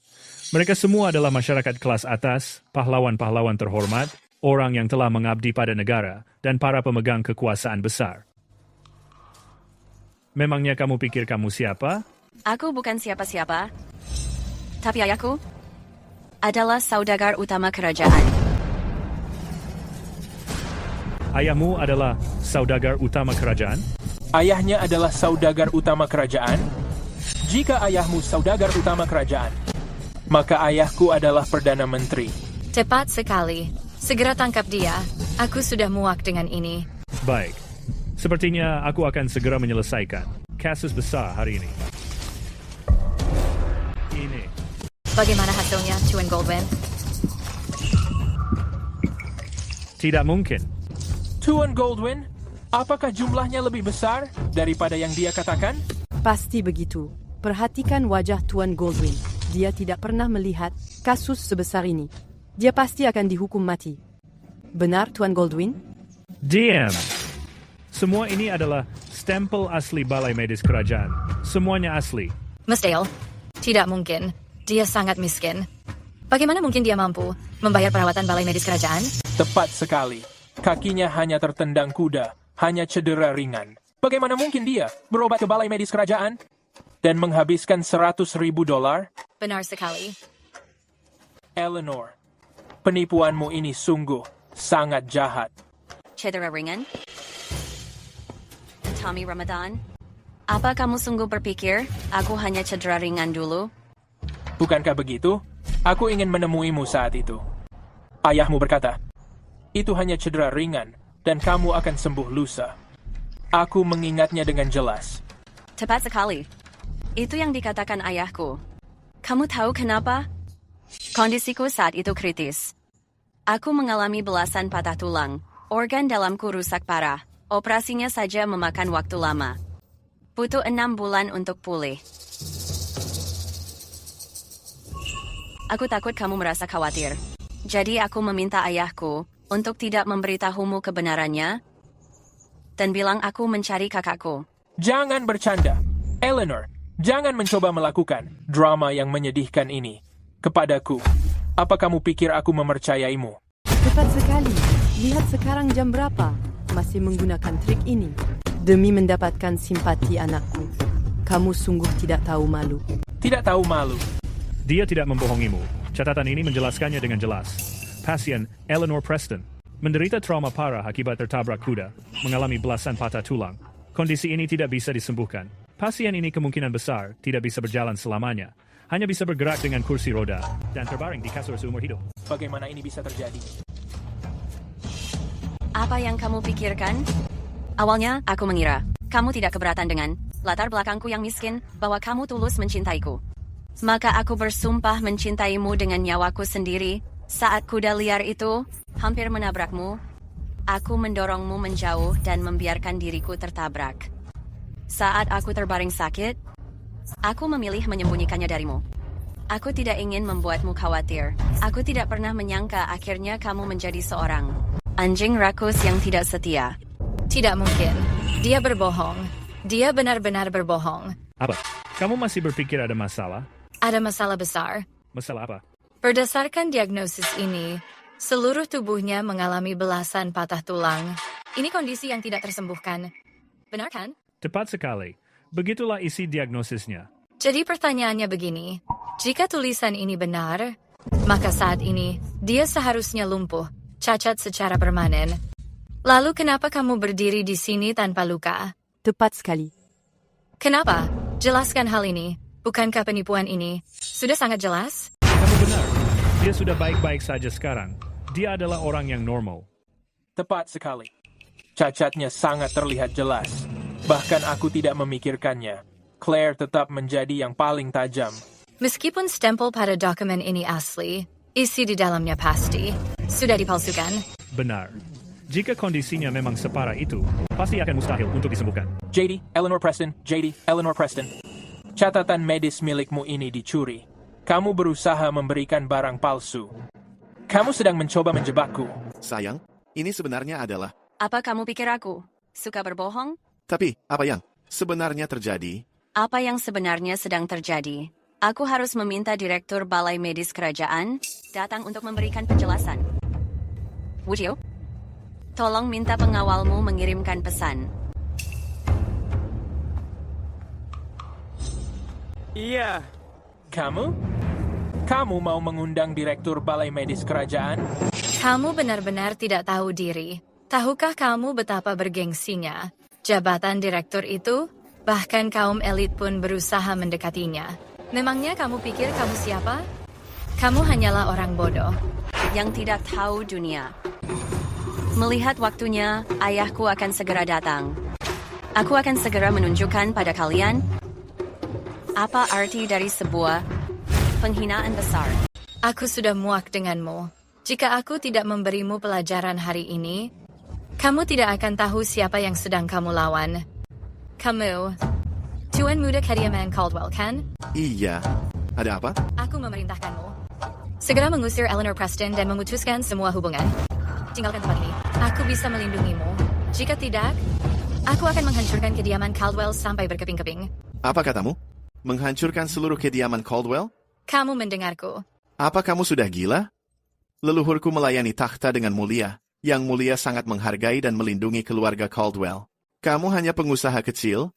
Mereka semua adalah masyarakat kelas atas, pahlawan-pahlawan terhormat, orang yang telah mengabdi pada negara, dan para pemegang kekuasaan besar. Memangnya kamu pikir kamu siapa? Aku bukan siapa-siapa. Tapi ayahku adalah saudagar utama kerajaan. Ayahmu adalah saudagar utama kerajaan? Ayahnya adalah saudagar utama kerajaan? Jika ayahmu saudagar utama kerajaan, maka ayahku adalah Perdana Menteri. Tepat sekali. Segera tangkap dia. Aku sudah muak dengan ini. Baik. Sepertinya aku akan segera menyelesaikan kasus besar hari ini. Ini. Bagaimana hasilnya, Tuan Goldwyn? Tidak mungkin. Tuan Goldwyn, apakah jumlahnya lebih besar daripada yang dia katakan? Pasti begitu. Perhatikan wajah Tuan Goldwyn. Dia tidak pernah melihat kasus sebesar ini. Dia pasti akan dihukum mati. Benar, Tuan Goldwyn? Diam. Semua ini adalah stempel asli balai medis kerajaan. Semuanya asli. Mustahil. Tidak mungkin. Dia sangat miskin. Bagaimana mungkin dia mampu membayar perawatan balai medis kerajaan? Tepat sekali. Kakinya hanya tertendang kuda, hanya cedera ringan. Bagaimana mungkin dia berobat ke balai medis kerajaan dan menghabiskan $100,000? Benar sekali. Eleanor, penipuanmu ini sungguh sangat jahat. Cedera ringan? Tommy Ramadan? Apa kamu sungguh berpikir aku hanya cedera ringan dulu? Bukankah begitu? Aku ingin menemuimu saat itu. Ayahmu berkata, itu hanya cedera ringan, dan kamu akan sembuh lusa. Aku mengingatnya dengan jelas. Tepat sekali. Itu yang dikatakan ayahku. Kamu tahu kenapa? Kondisiku saat itu kritis. Aku mengalami belasan patah tulang. Organ dalamku rusak parah. Operasinya saja memakan waktu lama. Butuh 6 bulan untuk pulih. Aku takut kamu merasa khawatir. Jadi aku meminta ayahku untuk tidak memberitahumu kebenarannya, dan bilang aku mencari kakakku. Jangan bercanda. Eleanor, jangan mencoba melakukan drama yang menyedihkan ini kepadaku. Apa kamu pikir aku mempercayaimu? Tepat sekali. Lihat sekarang jam berapa. Masih menggunakan trik ini. Demi mendapatkan simpati anakku. Kamu sungguh tidak tahu malu. Tidak tahu malu. Dia tidak membohongimu. Catatan ini menjelaskannya dengan jelas. Pasien Eleanor Preston menderita trauma parah akibat tertabrak kuda, mengalami belasan patah tulang. Kondisi ini tidak bisa disembuhkan. Pasien ini kemungkinan besar tidak bisa berjalan selamanya. Hanya bisa bergerak dengan kursi roda dan terbaring di kasur seumur hidup. Bagaimana ini bisa terjadi? Apa yang kamu pikirkan? Awalnya, aku mengira kamu tidak keberatan dengan latar belakangku yang miskin, bahwa kamu tulus mencintaiku. Maka aku bersumpah mencintaimu dengan nyawaku sendiri. Saat kuda liar itu hampir menabrakmu, aku mendorongmu menjauh dan membiarkan diriku tertabrak. Saat aku terbaring sakit, aku memilih menyembunyikannya darimu. Aku tidak ingin membuatmu khawatir. Aku tidak pernah menyangka akhirnya kamu menjadi seorang anjing rakus yang tidak setia. Tidak mungkin. Dia berbohong. Dia benar-benar berbohong. Apa? Kamu masih berpikir ada masalah? Ada masalah besar. Masalah apa? Berdasarkan diagnosis ini, seluruh tubuhnya mengalami belasan patah tulang. Ini kondisi yang tidak tersembuhkan. Benar kan? Tepat sekali. Begitulah isi diagnosisnya. Jadi pertanyaannya begini, jika tulisan ini benar, maka saat ini dia seharusnya lumpuh, cacat secara permanen. Lalu kenapa kamu berdiri di sini tanpa luka? Tepat sekali. Kenapa? Jelaskan hal ini. Bukankah penipuan ini sudah sangat jelas? Kamu benar. Dia sudah baik-baik saja sekarang. Dia adalah orang yang normal. Tepat sekali. Cacatnya sangat terlihat jelas. Bahkan aku tidak memikirkannya. Claire tetap menjadi yang paling tajam. Meskipun stempel pada dokumen ini asli, isi di dalamnya pasti sudah dipalsukan. Benar. Jika kondisinya memang separah itu, pasti akan mustahil untuk disembuhkan. JD, Eleanor Preston, JD, Eleanor Preston. Catatan medis milikmu ini dicuri. Kamu berusaha memberikan barang palsu. Kamu sedang mencoba menjebakku. Sayang, Ini sebenarnya adalah... Apa kamu pikir aku suka berbohong? Tapi, apa yang sebenarnya terjadi? Apa yang sebenarnya sedang terjadi? Aku harus meminta Direktur Balai Medis Kerajaan datang untuk memberikan penjelasan. Wujio, tolong minta pengawalmu mengirimkan pesan. Iya. Kamu mau mengundang Direktur Balai Medis Kerajaan? Kamu benar-benar tidak tahu diri. Tahukah kamu betapa bergengsinya jabatan direktur itu? Bahkan kaum elit pun berusaha mendekatinya. Memangnya kamu pikir kamu siapa? Kamu hanyalah orang bodoh yang tidak tahu dunia. Melihat waktunya, ayahku akan segera datang. Aku akan segera menunjukkan pada kalian apa arti dari sebuah penghinaan besar. Aku sudah muak denganmu. Jika aku tidak memberimu pelajaran hari ini, kamu tidak akan tahu siapa yang sedang kamu lawan. Kamu, Tuan Muda Kediaman Caldwell, kan? Iya. Ada apa? Aku memerintahkanmu segera mengusir Eleanor Preston dan memutuskan semua hubungan. Tinggalkan tempat ini. Aku bisa melindungimu. Jika tidak, aku akan menghancurkan kediaman Caldwell sampai berkeping-keping. Apa katamu? Menghancurkan seluruh kediaman Caldwell? Kamu mendengarku. Apa kamu sudah gila? Leluhurku melayani takhta dengan mulia. Yang mulia sangat menghargai dan melindungi keluarga Caldwell. Kamu hanya pengusaha kecil,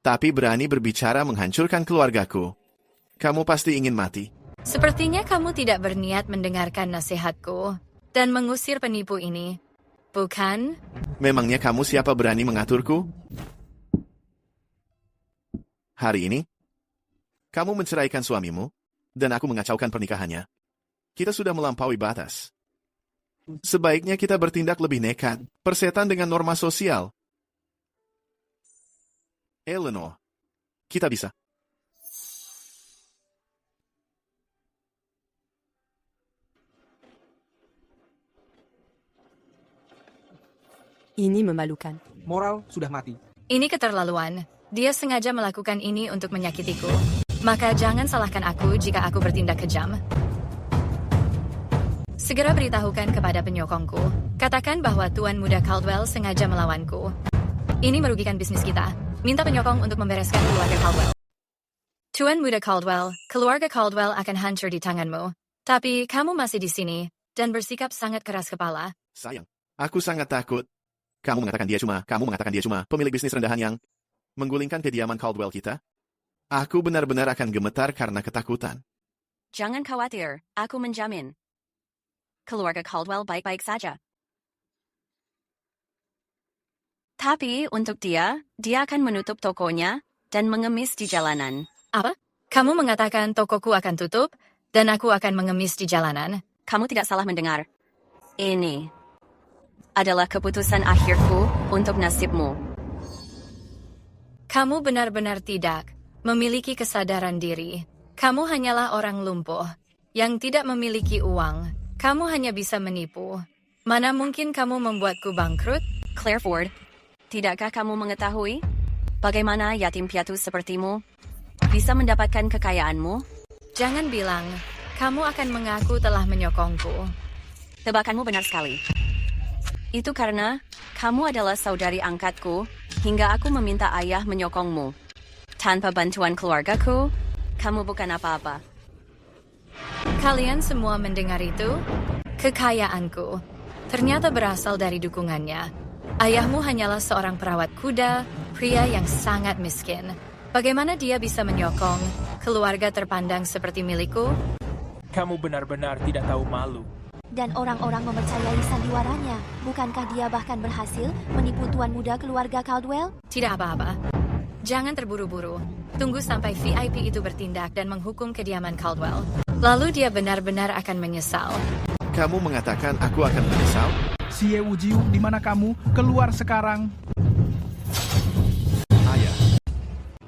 tapi berani berbicara menghancurkan keluargaku. Kamu pasti ingin mati. Sepertinya kamu tidak berniat mendengarkan nasihatku dan mengusir penipu ini, bukan? Memangnya kamu siapa berani mengaturku? Hari ini, kamu menceraikan suamimu, dan aku mengacaukan pernikahannya. Kita sudah melampaui batas. Sebaiknya kita bertindak lebih nekat, persetan dengan norma sosial. Eleanor, kita bisa. Ini memalukan. Moral sudah mati. Ini keterlaluan. Dia sengaja melakukan ini untuk menyakitiku. Maka jangan salahkan aku jika aku bertindak kejam. Segera beritahukan kepada penyokongku. Katakan bahwa Tuan Muda Caldwell sengaja melawanku. Ini merugikan bisnis kita. Minta penyokong untuk membereskan keluarga Caldwell. Tuan Muda Caldwell, keluarga Caldwell akan hancur di tanganmu. Tapi kamu masih di sini dan bersikap sangat keras kepala. Sayang, aku sangat takut. Kamu mengatakan dia cuma pemilik bisnis rendahan yang menggulingkan kediaman Caldwell kita. Aku benar-benar akan gemetar karena ketakutan. Jangan khawatir, aku menjamin. Keluarga Caldwell baik-baik saja. Tapi untuk dia akan menutup tokonya dan mengemis di jalanan. Apa? Kamu mengatakan tokoku akan tutup dan aku akan mengemis di jalanan? Kamu tidak salah mendengar. Ini adalah keputusan akhirku untuk nasibmu. Kamu benar-benar tidak memiliki kesadaran diri. Kamu hanyalah orang lumpuh yang tidak memiliki uang. Kamu hanya bisa menipu. Mana mungkin kamu membuatku bangkrut? Claire Ford, tidakkah kamu mengetahui bagaimana yatim piatu sepertimu bisa mendapatkan kekayaanmu? Jangan bilang kamu akan mengaku telah menyokongku. Tebakanmu benar sekali. Itu karena kamu adalah saudari angkatku hingga aku meminta ayah menyokongmu. Tanpa bantuan keluargaku, kamu bukan apa-apa. Kalian semua mendengar itu? Kekayaanku ternyata berasal dari dukungannya. Ayahmu hanyalah seorang perawat kuda, pria yang sangat miskin. Bagaimana dia bisa menyokong keluarga terpandang seperti milikku? Kamu benar-benar tidak tahu malu. Dan orang-orang mempercayai sandiwaranya. Bukankah dia bahkan berhasil menipu tuan muda keluarga Caldwell? Tidak apa-apa. Jangan terburu-buru. Tunggu sampai VIP itu bertindak dan menghukum kediaman Caldwell. Lalu dia benar-benar akan menyesal. Kamu mengatakan aku akan menyesal? Xie Wujiu, di mana kamu? Keluar sekarang. Ayah,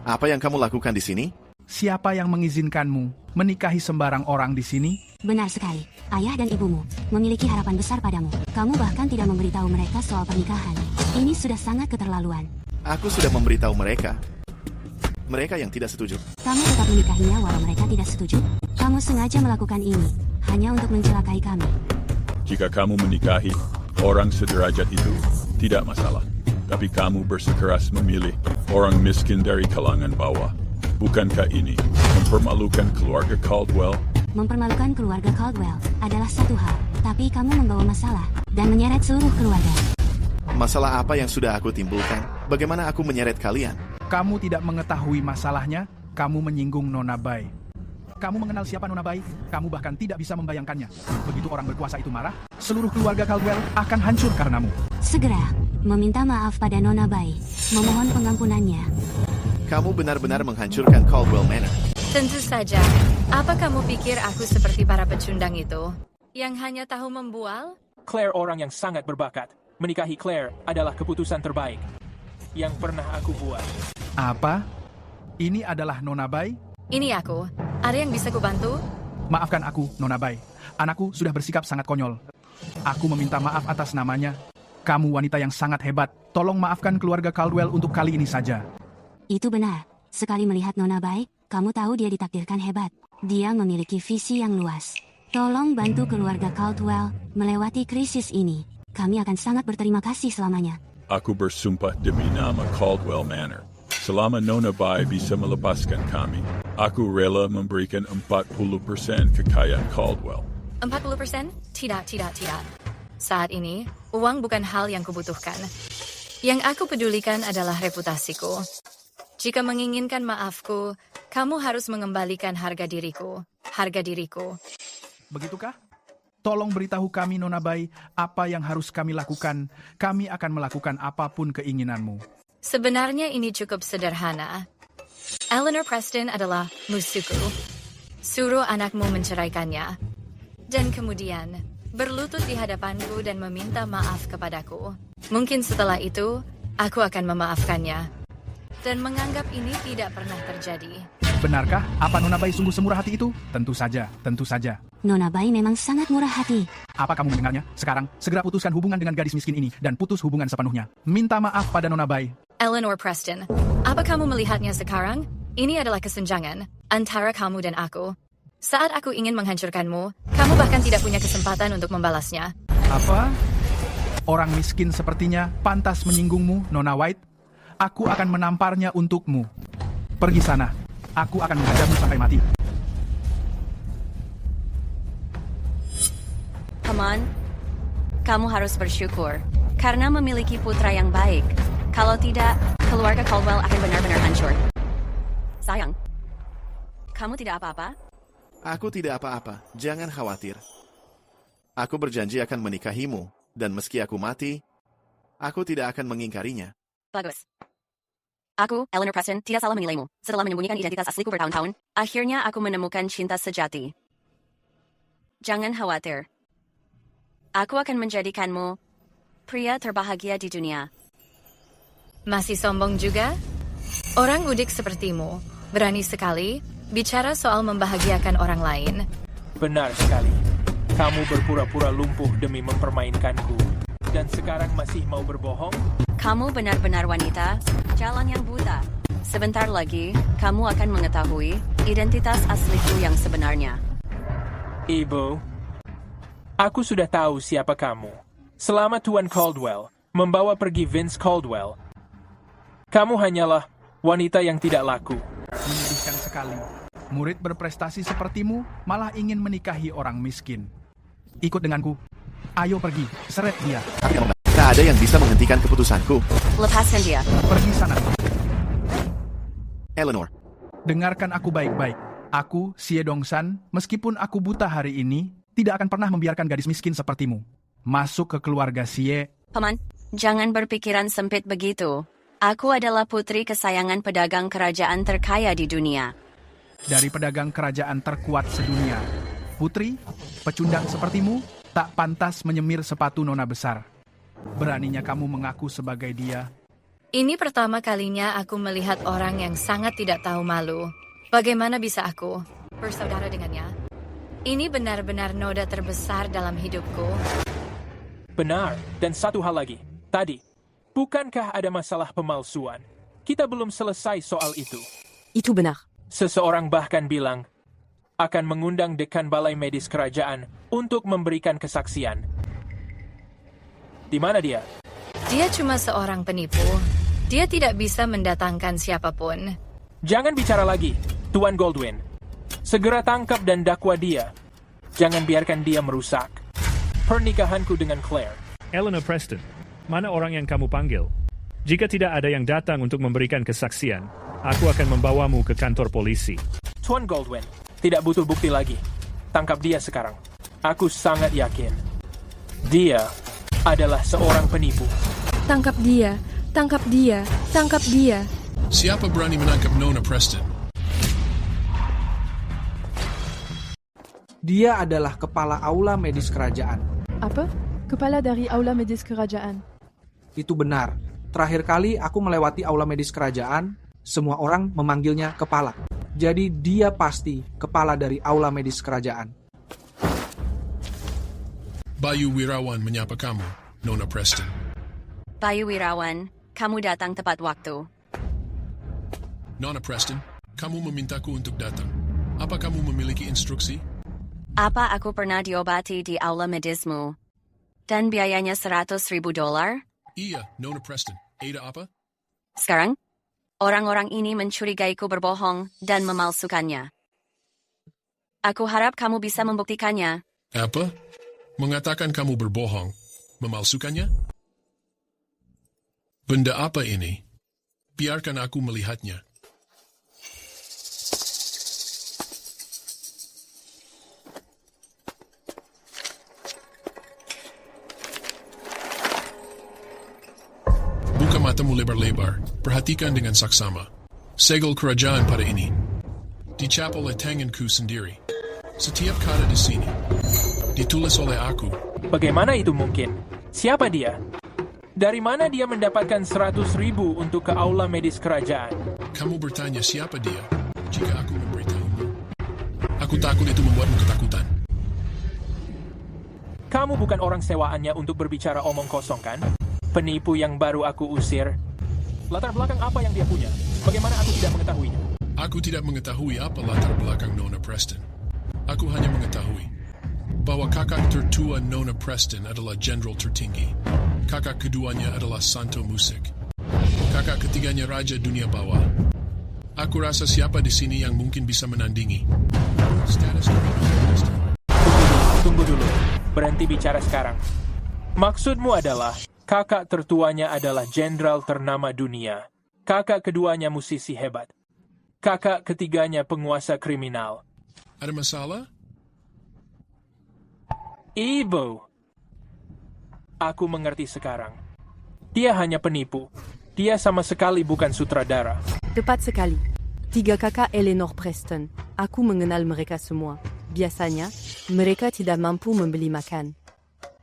apa yang kamu lakukan di sini? Siapa yang mengizinkanmu menikahi sembarang orang di sini? Benar sekali. Ayah dan ibumu memiliki harapan besar padamu. Kamu bahkan tidak memberitahu mereka soal pernikahan. Ini sudah sangat keterlaluan. Aku sudah memberitahu mereka. Mereka yang tidak setuju. Kamu tetap menikahinya walau mereka tidak setuju? Kamu sengaja melakukan ini hanya untuk mencelakai kami. Jika kamu menikahi, orang sederajat itu, tidak masalah. Tapi kamu bersikeras memilih orang miskin dari kalangan bawah. Bukankah ini mempermalukan keluarga Caldwell? Mempermalukan keluarga Caldwell adalah satu hal, tapi kamu membawa masalah dan menyeret seluruh keluarga. Masalah apa yang sudah aku timbulkan? Bagaimana aku menyeret kalian? Kamu tidak mengetahui masalahnya, kamu menyinggung Nona Bai. Kamu mengenal siapa Nona Bai? Kamu bahkan tidak bisa membayangkannya. Begitu orang berkuasa itu marah, seluruh keluarga Caldwell akan hancur karenamu. Segera meminta maaf pada Nona Bai, memohon pengampunannya. Kamu benar-benar menghancurkan Caldwell Manor. Tentu saja. Apa kamu pikir aku seperti para pecundang itu? Yang hanya tahu membual? Claire orang yang sangat berbakat. Menikahi Claire adalah keputusan terbaik yang pernah aku buat. Apa? Ini adalah Nona Bai? Ini aku. Ada yang bisa kubantu? Maafkan aku, Nona Bai. Anakku sudah bersikap sangat konyol. Aku meminta maaf atas namanya. Kamu wanita yang sangat hebat. Tolong maafkan keluarga Caldwell untuk kali ini saja. Itu benar. Sekali melihat Nona Bai, kamu tahu dia ditakdirkan hebat. Dia memiliki visi yang luas. Tolong bantu keluarga Caldwell melewati krisis ini. Kami akan sangat berterima kasih selamanya. Aku bersumpah demi nama Caldwell Manor. Selama Nona Bai bisa melepaskan kami, aku rela memberikan 40% kekayaan Caldwell. 40%? Tidak. Saat ini, uang bukan hal yang kubutuhkan. Yang aku pedulikan adalah reputasiku. Jika menginginkan maafku, kamu harus mengembalikan harga diriku. Begitukah? Tolong beritahu kami, Nona Bai, apa yang harus kami lakukan. Kami akan melakukan apapun keinginanmu. Sebenarnya ini cukup sederhana. Eleanor Preston adalah musuhku. Suruh anakmu menceraikannya. Dan kemudian, berlutut di hadapanku dan meminta maaf kepadaku. Mungkin setelah itu, aku akan memaafkannya. Dan menganggap ini tidak pernah terjadi. Benarkah apa Nona Bai sungguh semurah hati itu? Tentu saja. Nona Bai memang sangat murah hati. Apa kamu mendengarnya? Sekarang, segera putuskan hubungan dengan gadis miskin ini dan putus hubungan sepenuhnya. Minta maaf pada Nona Bai. Eleanor Preston, apa kamu melihatnya sekarang? Ini adalah kesenjangan antara kamu dan aku. Saat aku ingin menghancurkanmu, kamu bahkan tidak punya kesempatan untuk membalasnya. Apa? Orang miskin sepertinya pantas menyinggungmu, Nona White? Aku akan menamparnya untukmu. Pergi sana. Aku akan menghajarmu sampai mati. Paman, kamu harus bersyukur karena memiliki putra yang baik. Kalau tidak, keluarga Caldwell akan benar-benar hancur. Sayang, kamu tidak apa-apa? Aku tidak apa-apa, jangan khawatir. Aku berjanji akan menikahimu, dan meski aku mati, aku tidak akan mengingkarinya. Bagus. Aku, Eleanor Preston, tidak salah menilaimu. Setelah menyembunyikan identitas asliku bertahun-tahun, akhirnya aku menemukan cinta sejati. Jangan khawatir. Aku akan menjadikanmu pria terbahagia di dunia. Masih sombong juga? Orang udik sepertimu, berani sekali bicara soal membahagiakan orang lain. Benar sekali. Kamu berpura-pura lumpuh demi mempermainkanku. Dan sekarang masih mau berbohong? Kamu benar-benar wanita, jalan yang buta. Sebentar lagi, kamu akan mengetahui identitas asliku yang sebenarnya. Ibu, aku sudah tahu siapa kamu. Selama Tuan Caldwell membawa pergi Vince Caldwell, kamu hanyalah wanita yang tidak laku. Menyedihkan sekali. Murid berprestasi sepertimu malah ingin menikahi orang miskin. Ikut denganku. Ayo pergi, seret dia. Tak ada yang bisa menghentikan keputusanku. Lepaskan dia. Pergi sana. Eleanor. Dengarkan aku baik-baik. Aku, Xie Dongsan, meskipun aku buta hari ini, tidak akan pernah membiarkan gadis miskin sepertimu masuk ke keluarga Xie. Paman, jangan berpikiran sempit begitu. Aku adalah putri kesayangan pedagang kerajaan terkaya di dunia. Dari pedagang kerajaan terkuat sedunia. Putri, pecundang sepertimu, tak pantas menyemir sepatu nona besar. Beraninya kamu mengaku sebagai dia. Ini pertama kalinya aku melihat orang yang sangat tidak tahu malu. Bagaimana bisa aku bersaudara dengannya? Ini benar-benar noda terbesar dalam hidupku. Benar, dan satu hal lagi. Tadi, bukankah ada masalah pemalsuan? Kita belum selesai soal itu. Itu benar. Seseorang bahkan bilang akan mengundang dekan balai medis kerajaan untuk memberikan kesaksian. Di mana dia? Dia cuma seorang penipu. Dia tidak bisa mendatangkan siapapun. Jangan bicara lagi, Tuan Goldwyn. Segera tangkap dan dakwa dia. Jangan biarkan dia merusak pernikahanku dengan Claire. Eleanor Preston, mana orang yang kamu panggil? Jika tidak ada yang datang untuk memberikan kesaksian, aku akan membawamu ke kantor polisi. Tuan Goldwyn, tidak butuh bukti lagi. Tangkap dia sekarang. Aku sangat yakin dia adalah seorang penipu. Tangkap dia, tangkap dia, tangkap dia. Siapa berani menangkap Nona Preston? Dia adalah kepala aula medis kerajaan. Apa? Kepala dari aula medis kerajaan. Itu benar. Terakhir kali aku melewati aula medis kerajaan, semua orang memanggilnya kepala. Jadi dia pasti kepala dari aula medis kerajaan. Bayu Wirawan menyapa kamu, Nona Preston. Bayu Wirawan, kamu datang tepat waktu. Nona Preston, kamu memintaku untuk datang. Apa kamu memiliki instruksi? Apa aku pernah diobati di aula medismu? Dan biayanya $100,000? Iya, Nona Preston. Ada apa? Sekarang, orang-orang ini mencurigaiku berbohong dan memalsukannya. Aku harap kamu bisa membuktikannya. Apa? Mengatakan kamu berbohong, memalsukannya? Benda apa ini? Biarkan aku melihatnya. Buka matamu lebar-lebar, perhatikan dengan saksama. Segel kerajaan pada ini. Dicap oleh tanganku sendiri. Setiap kata di sini ditulis oleh aku. Bagaimana itu mungkin? Siapa dia? Dari mana dia mendapatkan $100,000 untuk ke aula medis kerajaan? Kamu bertanya siapa dia jika aku memberitahumu. Aku takut itu membuatmu ketakutan. Kamu bukan orang sewaannya untuk berbicara omong kosong, kan? Penipu yang baru aku usir. Latar belakang apa yang dia punya? Bagaimana aku tidak mengetahuinya? Aku tidak mengetahui apa latar belakang Nona Preston. Aku hanya mengetahui bahwa kakak tertua Nona Preston adalah jenderal tertinggi. Kakak keduanya adalah Santo Musik. Kakak ketiganya Raja Dunia Bawah. Aku rasa siapa di sini yang mungkin bisa menandingi status kriminal. Tunggu dulu. Berhenti bicara sekarang. Maksudmu adalah kakak tertuanya adalah jenderal ternama dunia. Kakak keduanya musisi hebat. Kakak ketiganya penguasa kriminal. Ada masalah? Ibu. Aku mengerti sekarang. Dia hanya penipu. Dia sama sekali bukan sutradara. Tepat sekali. 3 kakak Eleanor Preston. Aku mengenal mereka semua. Biasanya, mereka tidak mampu membeli makan.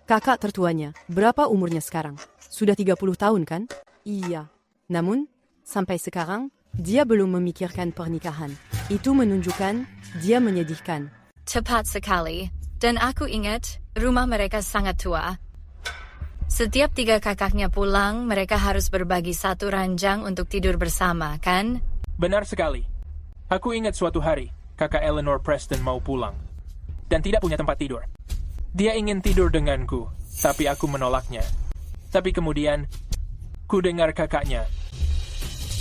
Kakak tertuanya, berapa umurnya sekarang? Sudah 30 tahun kan? Iya. Namun, sampai sekarang, dia belum memikirkan pernikahan. Itu menunjukkan dia menyedihkan. Tepat sekali. Dan aku ingat, rumah mereka sangat tua. Setiap 3 kakaknya pulang, mereka harus berbagi satu ranjang untuk tidur bersama, kan? Benar sekali. Aku ingat suatu hari, kakak Eleanor Preston mau pulang. Dan tidak punya tempat tidur. Dia ingin tidur denganku, tapi aku menolaknya. Tapi kemudian, ku dengar kakaknya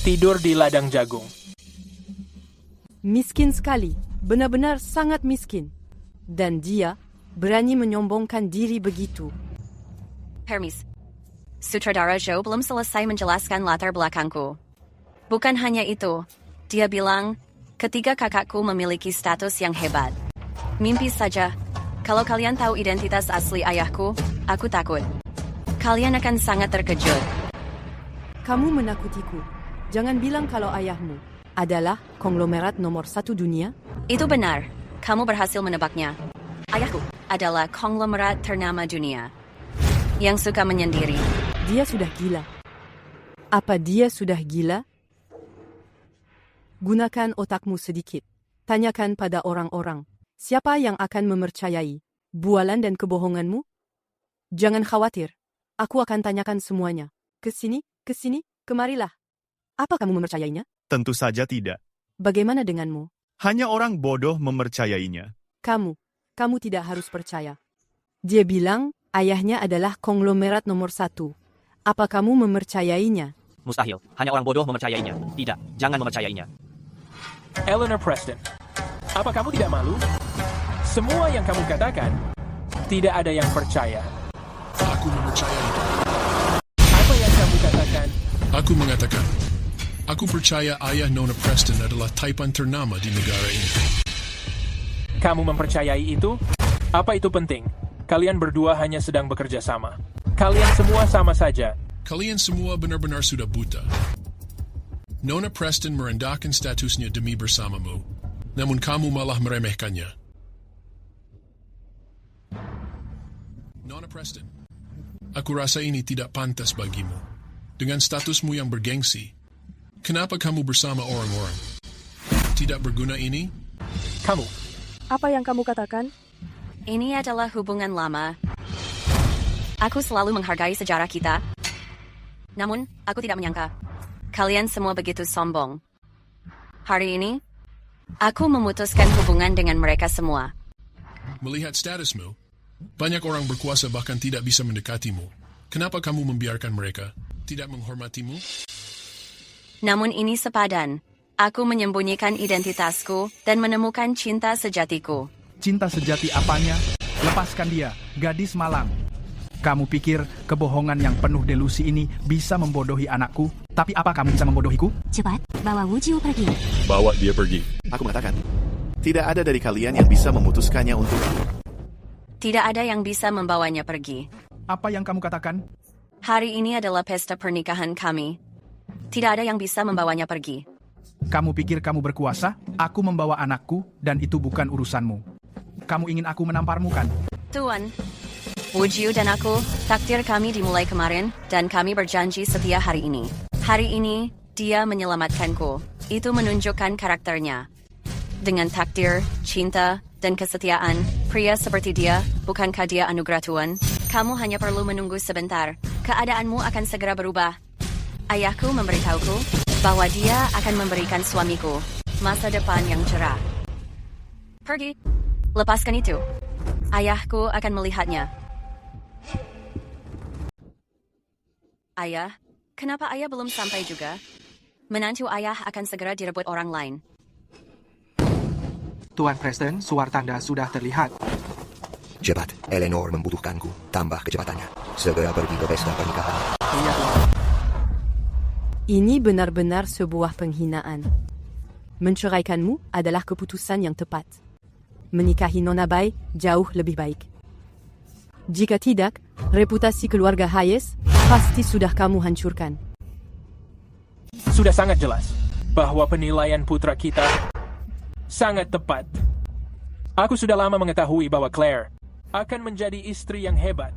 tidur di ladang jagung. Miskin sekali, benar-benar sangat miskin. Dan dia berani menyombongkan diri begitu. Hermes, sutradara Joe belum selesai menjelaskan latar belakangku. Bukan hanya itu, dia bilang, ketiga kakakku memiliki status yang hebat. Mimpi saja, kalau kalian tahu identitas asli ayahku, aku takut. Kalian akan sangat terkejut. Kamu menakutiku. Jangan bilang kalau ayahmu adalah konglomerat nomor 1 dunia. Itu benar. Kamu berhasil menebaknya. Ayahku adalah konglomerat ternama dunia yang suka menyendiri. Dia sudah gila. Apa dia sudah gila? Gunakan otakmu sedikit. Tanyakan pada orang-orang, siapa yang akan mempercayai bualan dan kebohonganmu? Jangan khawatir. Aku akan tanyakan semuanya. Kesini, kemarilah. Apa kamu mempercayainya? Tentu saja tidak. Bagaimana denganmu? Hanya orang bodoh mempercayainya. Kamu tidak harus percaya. Dia bilang, Ayahnya adalah konglomerat nomor 1. Apa kamu mempercayainya? Mustahil. Hanya orang bodoh mempercayainya. Tidak, jangan mempercayainya. Eleanor Preston, apa kamu tidak malu? Semua yang kamu katakan, tidak ada yang percaya. Aku mempercayai. Apa yang kamu katakan? Aku mengatakan, aku percaya ayah Nona Preston adalah taipan ternama di negara ini. Kamu mempercayai itu? Apa itu penting? Kalian berdua hanya sedang bekerja sama. Kalian semua sama saja. Kalian semua benar-benar sudah buta. Nona Preston merendahkan statusnya demi bersamamu, namun kamu malah meremehkannya. Nona Preston, aku rasa ini tidak pantas bagimu. Dengan statusmu yang bergengsi, kenapa kamu bersama orang-orang? Tidak berguna ini? Kamu. Apa yang kamu katakan? Ini adalah hubungan lama. Aku selalu menghargai sejarah kita. Namun, aku tidak menyangka. Kalian semua begitu sombong. Hari ini, aku memutuskan hubungan dengan mereka semua. Melihat statusmu, banyak orang berkuasa bahkan tidak bisa mendekatimu. Kenapa kamu membiarkan mereka? Tidak menghormatimu? Namun ini sepadan. Aku menyembunyikan identitasku dan menemukan cinta sejatiku. Cinta sejati apanya? Lepaskan dia, gadis malang. Kamu pikir kebohongan yang penuh delusi ini bisa membodohi anakku? Tapi apa kamu bisa membodohiku? Cepat, bawa Wu Jiu pergi. Bawa dia pergi. Aku mengatakan, tidak ada dari kalian yang bisa memutuskannya untuk... Tidak ada yang bisa membawanya pergi. Apa yang kamu katakan? Hari ini adalah pesta pernikahan kami. Tidak ada yang bisa membawanya pergi. Kamu pikir kamu berkuasa? Aku membawa anakku dan itu bukan urusanmu. Kamu ingin aku menamparmu kan? Tuan, Wu Jiu dan aku, takdir kami dimulai kemarin dan kami berjanji setia hari ini. Hari ini, dia menyelamatkanku. Itu menunjukkan karakternya. Dengan takdir, cinta, dan kesetiaan, pria seperti dia, bukankah dia anugerah Tuan? Kamu hanya perlu menunggu sebentar. Keadaanmu akan segera berubah. Ayahku memberitahuku bahwa dia akan memberikan suamiku masa depan yang cerah. Pergi. Lepaskan itu. Ayahku akan melihatnya. Ayah, kenapa ayah belum sampai juga? Menantu ayah akan segera direbut orang lain. Tuan Preston, suar tanda sudah terlihat. Cepat, Eleanor membutuhkanku. Tambah kecepatannya. Segera pergi ke pesta pernikahan. Iya. Ini benar-benar sebuah penghinaan. Menceraikanmu adalah keputusan yang tepat. Menikahi Nona Bai jauh lebih baik. Jika tidak, reputasi keluarga Hayes pasti sudah kamu hancurkan. Sudah sangat jelas bahwa penilaian putra kita sangat tepat. Aku sudah lama mengetahui bahwa Claire akan menjadi istri yang hebat.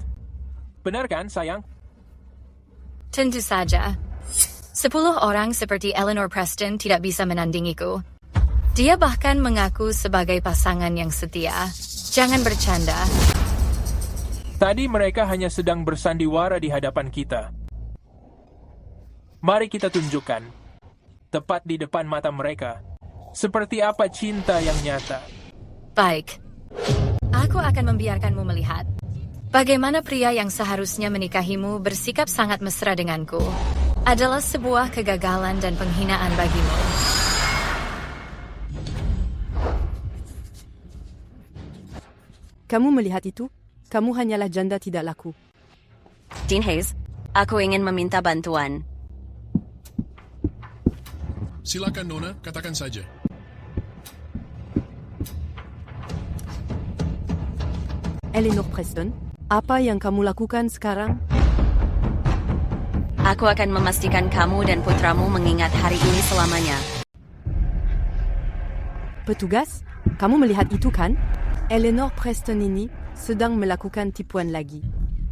Benar kan, sayang? Tentu saja. 10 orang seperti Eleanor Preston tidak bisa menandingiku. Dia bahkan mengaku sebagai pasangan yang setia. Jangan bercanda. Tadi mereka hanya sedang bersandiwara di hadapan kita. Mari kita tunjukkan, tepat di depan mata mereka, seperti apa cinta yang nyata. Baik. Aku akan membiarkanmu melihat bagaimana pria yang seharusnya menikahimu bersikap sangat mesra denganku adalah sebuah kegagalan dan penghinaan bagimu. Kamu melihat itu? Kamu hanyalah janda tidak laku. Dean Hayes, aku ingin meminta bantuan. Silakan Nona, katakan saja. Eleanor Preston, apa yang kamu lakukan sekarang? Aku akan memastikan kamu dan putramu mengingat hari ini selamanya. Petugas, kamu melihat itu kan? Eleanor Preston ini sedang melakukan tipuan lagi.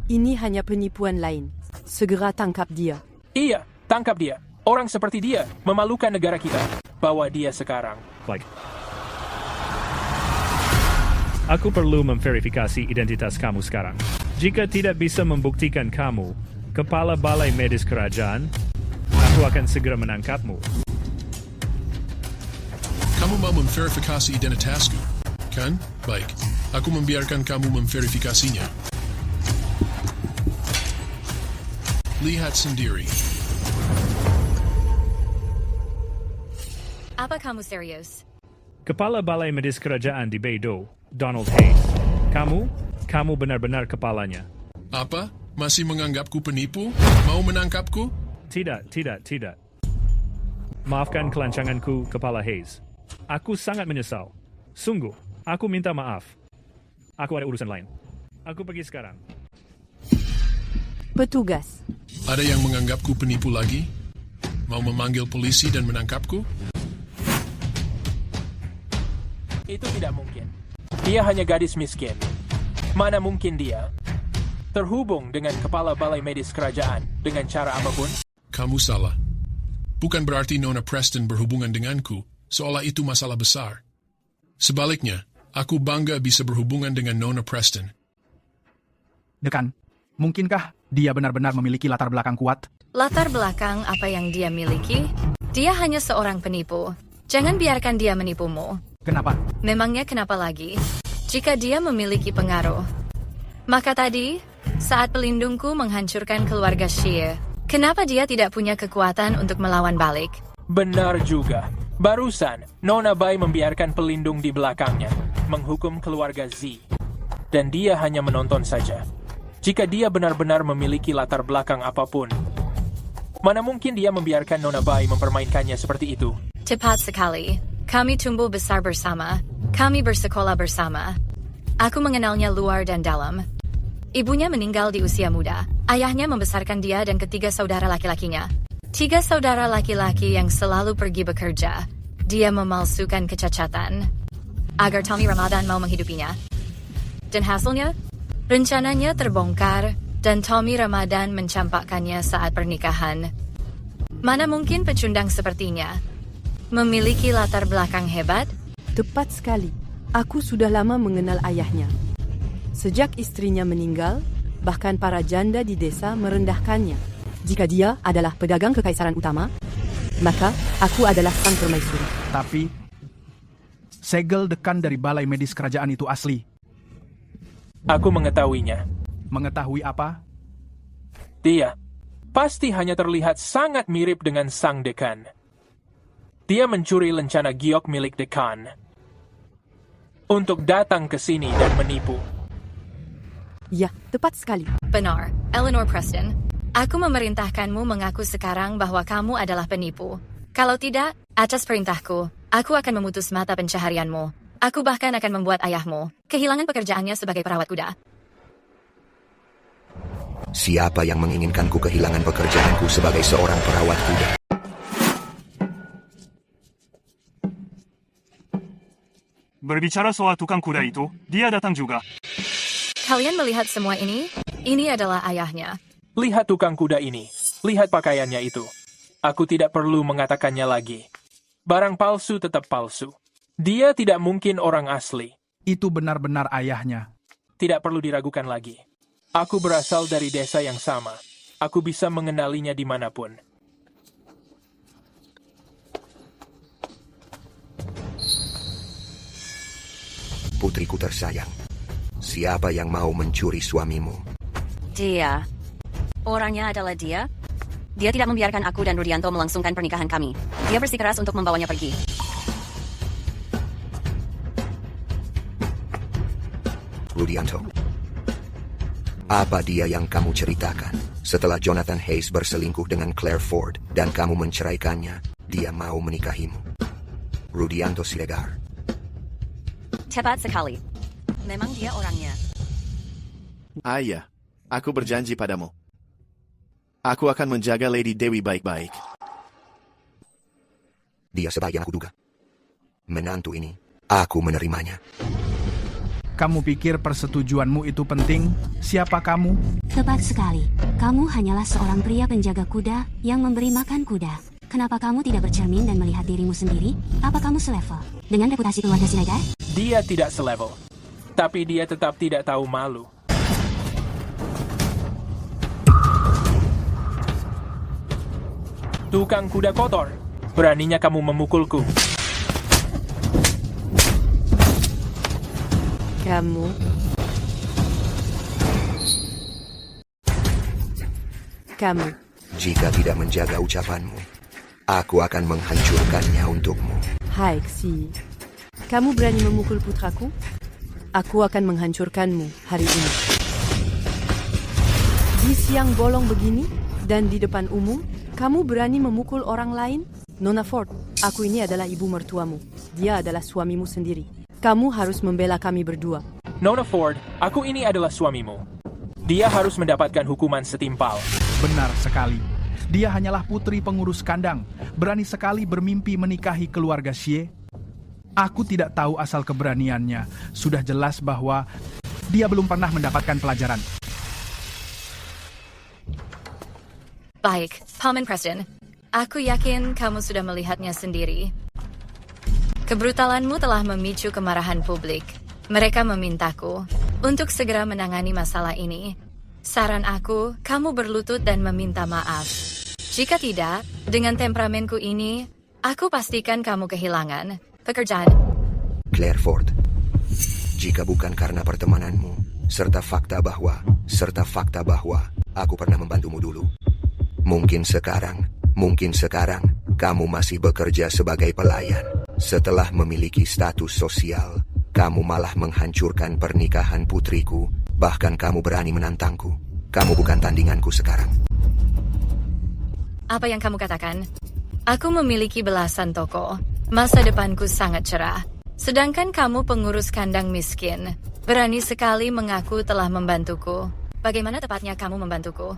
Ini hanya penipuan lain. Segera tangkap dia. Iya, tangkap dia. Orang seperti dia memalukan negara kita. Bawa dia sekarang. Baik. Aku perlu memverifikasi identitas kamu sekarang. Jika tidak bisa membuktikan kamu kepala balai medis kerajaan, aku akan segera menangkapmu. Kamu mau memverifikasi identitasku, kan? Baik, aku membiarkan kamu memverifikasinya. Lihat sendiri. Apa kamu serius? Kepala Balai Medis Kerajaan di Beidou, Donald Hayes. Kamu benar-benar kepalanya. Apa? Masih menganggapku penipu? Mau menangkapku? Tidak. Maafkan kelancanganku, Kepala Hayes. Aku sangat menyesal. Sungguh, aku minta maaf. Aku ada urusan lain. Aku pergi sekarang. Petugas. Ada yang menganggapku penipu lagi? Mau memanggil polisi dan menangkapku? Itu tidak mungkin. Dia hanya gadis miskin. Mana mungkin dia terhubung dengan kepala balai medis kerajaan dengan cara apapun? Kamu salah. Bukan berarti Nona Preston berhubungan denganku, seolah itu masalah besar. Sebaliknya, aku bangga bisa berhubungan dengan Nona Preston. Dekan, mungkinkah dia benar-benar memiliki latar belakang kuat? Latar belakang apa yang dia miliki? Dia hanya seorang penipu. Jangan biarkan dia menipumu. Kenapa? Memangnya kenapa lagi? Jika dia memiliki pengaruh. Maka tadi, saat pelindungku menghancurkan keluarga Shea, kenapa dia tidak punya kekuatan untuk melawan balik? Benar juga. Barusan, Nona Bai membiarkan pelindung di belakangnya, menghukum keluarga Z. Dan dia hanya menonton saja. Jika dia benar-benar memiliki latar belakang apapun, mana mungkin dia membiarkan Nona Bai mempermainkannya seperti itu? Tepat sekali. Kami tumbuh besar bersama. Kami bersekolah bersama. Aku mengenalnya luar dan dalam. Ibunya meninggal di usia muda. Ayahnya membesarkan dia dan ketiga saudara laki-lakinya. 3 saudara laki-laki yang selalu pergi bekerja. Dia memalsukan kecacatan agar Tommy Ramadan mau menghidupinya. Dan hasilnya, rencananya terbongkar dan Tommy Ramadan mencampakkannya saat pernikahan. Mana mungkin pecundang sepertinya memiliki latar belakang hebat? Tepat sekali. Aku sudah lama mengenal ayahnya. Sejak istrinya meninggal, bahkan para janda di desa merendahkannya. Jika dia adalah pedagang kekaisaran utama, maka aku adalah sang permaisuri. Tapi, segel dekan dari balai medis kerajaan itu asli. Aku mengetahuinya. Mengetahui apa? Dia pasti hanya terlihat sangat mirip dengan sang dekan. Dia mencuri lencana giok milik dekan untuk datang ke sini dan menipu. Ya, tepat sekali. Benar, Eleanor Preston. Aku memerintahkanmu mengaku sekarang bahwa kamu adalah penipu. Kalau tidak, atas perintahku, aku akan memutus mata pencaharianmu. Aku bahkan akan membuat ayahmu kehilangan pekerjaannya sebagai perawat kuda. Siapa yang menginginkanku kehilangan pekerjaanku sebagai seorang perawat kuda? Berbicara soal tukang kuda itu, dia datang juga. Kalian melihat semua ini? Ini adalah ayahnya. Lihat tukang kuda ini. Lihat pakaiannya itu. Aku tidak perlu mengatakannya lagi. Barang palsu tetap palsu. Dia tidak mungkin orang asli. Itu benar-benar ayahnya. Tidak perlu diragukan lagi. Aku berasal dari desa yang sama. Aku bisa mengenalinya dimanapun. Putriku tersayang, siapa yang mau mencuri suamimu? Dia. Orangnya adalah dia. Dia tidak membiarkan aku dan Rudianto melangsungkan pernikahan kami. Dia bersikeras untuk membawanya pergi. Rudianto, apa dia yang kamu ceritakan? Setelah Jonathan Hayes berselingkuh dengan Claire Ford dan kamu menceraikannya, dia mau menikahimu. Rudianto Siregar. Tepat sekali. Memang dia orangnya. Ayah, aku berjanji padamu. Aku akan menjaga Lady Dewi baik-baik. Dia sebaik yang aku duga. Menantu ini, aku menerimanya. Kamu pikir persetujuanmu itu penting? Siapa kamu? Tepat sekali. Kamu hanyalah seorang pria penjaga kuda yang memberi makan kuda. Kenapa kamu tidak bercermin dan melihat dirimu sendiri? Apa kamu selevel dengan reputasi keluarga Siregar? Dia tidak selevel. Tapi dia tetap tidak tahu malu. Tukang kuda kotor. Beraninya kamu memukulku. Kamu Kamu. Jika tidak menjaga ucapanmu, aku akan menghancurkannya untukmu. Hai, Xi. Kamu berani memukul putraku? Aku akan menghancurkanmu hari ini. Di siang bolong begini, dan di depan umum, kamu berani memukul orang lain? Nona Ford, aku ini adalah ibu mertuamu. Dia adalah suamimu sendiri. Kamu harus membela kami berdua. Nona Ford, aku ini adalah suamimu. Dia harus mendapatkan hukuman setimpal. Benar sekali. Dia hanyalah putri pengurus kandang. Berani sekali bermimpi menikahi keluarga Xie. Aku tidak tahu asal keberaniannya. Sudah jelas bahwa dia belum pernah mendapatkan pelajaran. Baik, Paman Preston. Aku yakin kamu sudah melihatnya sendiri. Kebrutalanmu telah memicu kemarahan publik. Mereka memintaku untuk segera menangani masalah ini. Saran aku, kamu berlutut dan meminta maaf. Jika tidak, dengan temperamenku ini, aku pastikan kamu kehilangan pekerjaan. Claire Ford, jika bukan karena pertemananmu, serta fakta bahwa aku pernah membantumu dulu, mungkin sekarang, kamu masih bekerja sebagai pelayan. Setelah memiliki status sosial, kamu malah menghancurkan pernikahan putriku. Bahkan kamu berani menantangku. Kamu bukan tandinganku sekarang. Apa yang kamu katakan? Aku memiliki belasan toko. Masa depanku sangat cerah. Sedangkan kamu pengurus kandang miskin. Berani sekali mengaku telah membantuku. Bagaimana tepatnya kamu membantuku?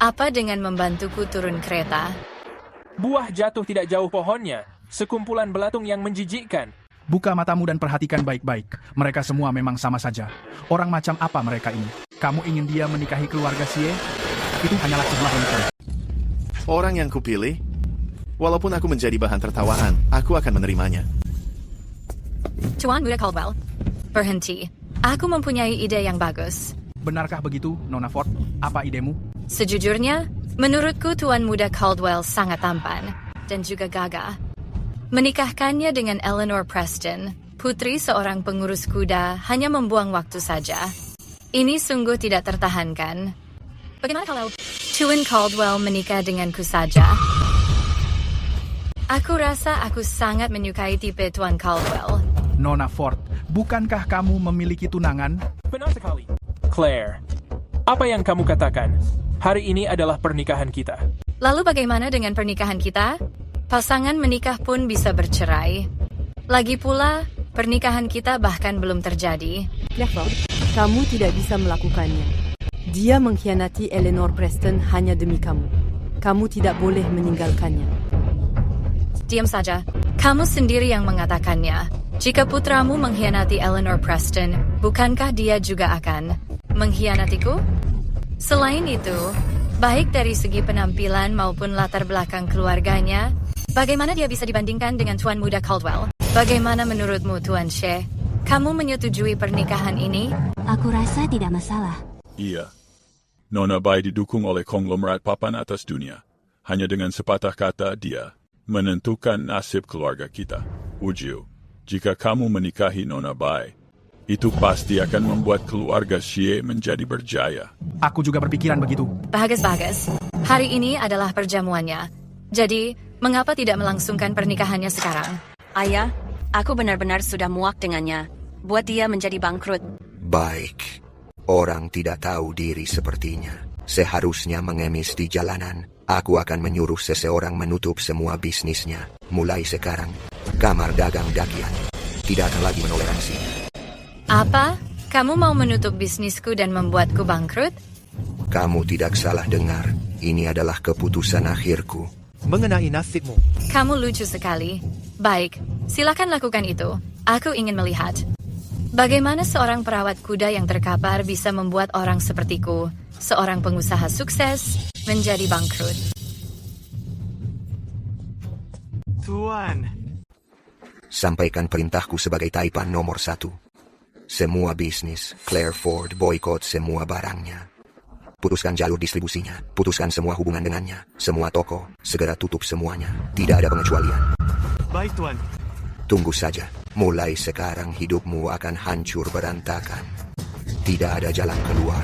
Apa dengan membantuku turun kereta? Buah jatuh tidak jauh pohonnya. Sekumpulan belatung yang menjijikkan. Buka matamu dan perhatikan baik-baik. Mereka semua memang sama saja. Orang macam apa mereka ini? Kamu ingin dia menikahi keluarga Xie? Itu hanyalah sebuah rencana. Orang yang kupilih, walaupun aku menjadi bahan tertawaan, aku akan menerimanya. Tuan Muda Caldwell, berhenti. Aku mempunyai ide yang bagus. Benarkah begitu, Nona Ford? Apa idemu? Sejujurnya, menurutku Tuan Muda Caldwell sangat tampan dan juga gagah. Menikahkannya dengan Eleanor Preston, putri seorang pengurus kuda, hanya membuang waktu saja. Ini sungguh tidak tertahankan. Bagaimana kalau Tuan Caldwell menikah denganku saja? Aku rasa aku sangat menyukai tipe Tuan Caldwell. Nona Ford, bukankah kamu memiliki tunangan? Benar sekali. Claire, apa yang kamu katakan? Hari ini adalah pernikahan kita. Lalu bagaimana dengan pernikahan kita? Pasangan menikah pun bisa bercerai. Lagi pula, pernikahan kita bahkan belum terjadi. Claire, kamu tidak bisa melakukannya. Dia mengkhianati Eleanor Preston hanya demi kamu. Kamu tidak boleh meninggalkannya. Diam saja. Kamu sendiri yang mengatakannya. Jika putramu mengkhianati Eleanor Preston, bukankah dia juga akan mengkhianatiku? Selain itu, baik dari segi penampilan maupun latar belakang keluarganya, bagaimana dia bisa dibandingkan dengan Tuan Muda Caldwell? Bagaimana menurutmu, Tuan Xie? Kamu menyetujui pernikahan ini? Aku rasa tidak masalah. Iya. Nona Bai didukung oleh konglomerat papan atas dunia. Hanya dengan sepatah kata dia menentukan nasib keluarga kita. Ujiu, jika kamu menikahi Nona Bai, itu pasti akan membuat keluarga Xie menjadi berjaya. Aku juga berpikiran begitu. Bagus. Hari ini adalah perjamuannya. Jadi, mengapa tidak melangsungkan pernikahannya sekarang? Ayah, aku benar-benar sudah muak dengannya. Buat dia menjadi bangkrut. Baik. Orang tidak tahu diri sepertinya. Seharusnya mengemis di jalanan. Aku akan menyuruh seseorang menutup semua bisnisnya. Mulai sekarang, kamar dagang dakian tidak akan lagi menoleransi. Apa? Kamu mau menutup bisnisku dan membuatku bangkrut? Kamu tidak salah dengar. Ini adalah keputusan akhirku. Mengenai nasibmu. Kamu lucu sekali. Baik, silakan lakukan itu. Aku ingin melihat. Bagaimana seorang perawat kuda yang terkapar bisa membuat orang sepertiku, seorang pengusaha sukses, menjadi bangkrut? Tuan. Sampaikan perintahku sebagai taipan nomor 1. Semua bisnis, Claire Ford boykot semua barangnya. Putuskan jalur distribusinya, putuskan semua hubungan dengannya, semua toko, segera tutup semuanya. Tidak ada pengecualian. Baik, Tuan. Tunggu saja, mulai sekarang hidupmu akan hancur berantakan. Tidak ada jalan keluar.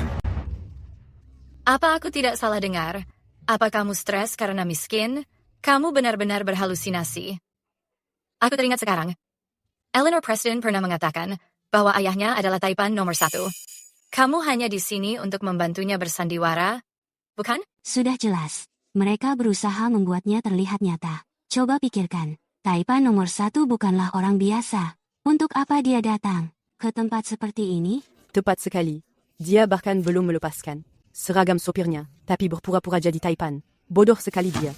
Apa aku tidak salah dengar? Apa kamu stres karena miskin? Kamu benar-benar berhalusinasi. Aku teringat sekarang. Eleanor Preston pernah mengatakan bahwa ayahnya adalah taipan nomor 1. Kamu hanya di sini untuk membantunya bersandiwara, bukan? Sudah jelas. Mereka berusaha membuatnya terlihat nyata. Coba pikirkan, taipan nomor 1 bukanlah orang biasa. Untuk apa dia datang ke tempat seperti ini? Tepat sekali. Dia bahkan belum melepaskan seragam sopirnya, tapi berpura-pura jadi taipan. Bodoh sekali dia.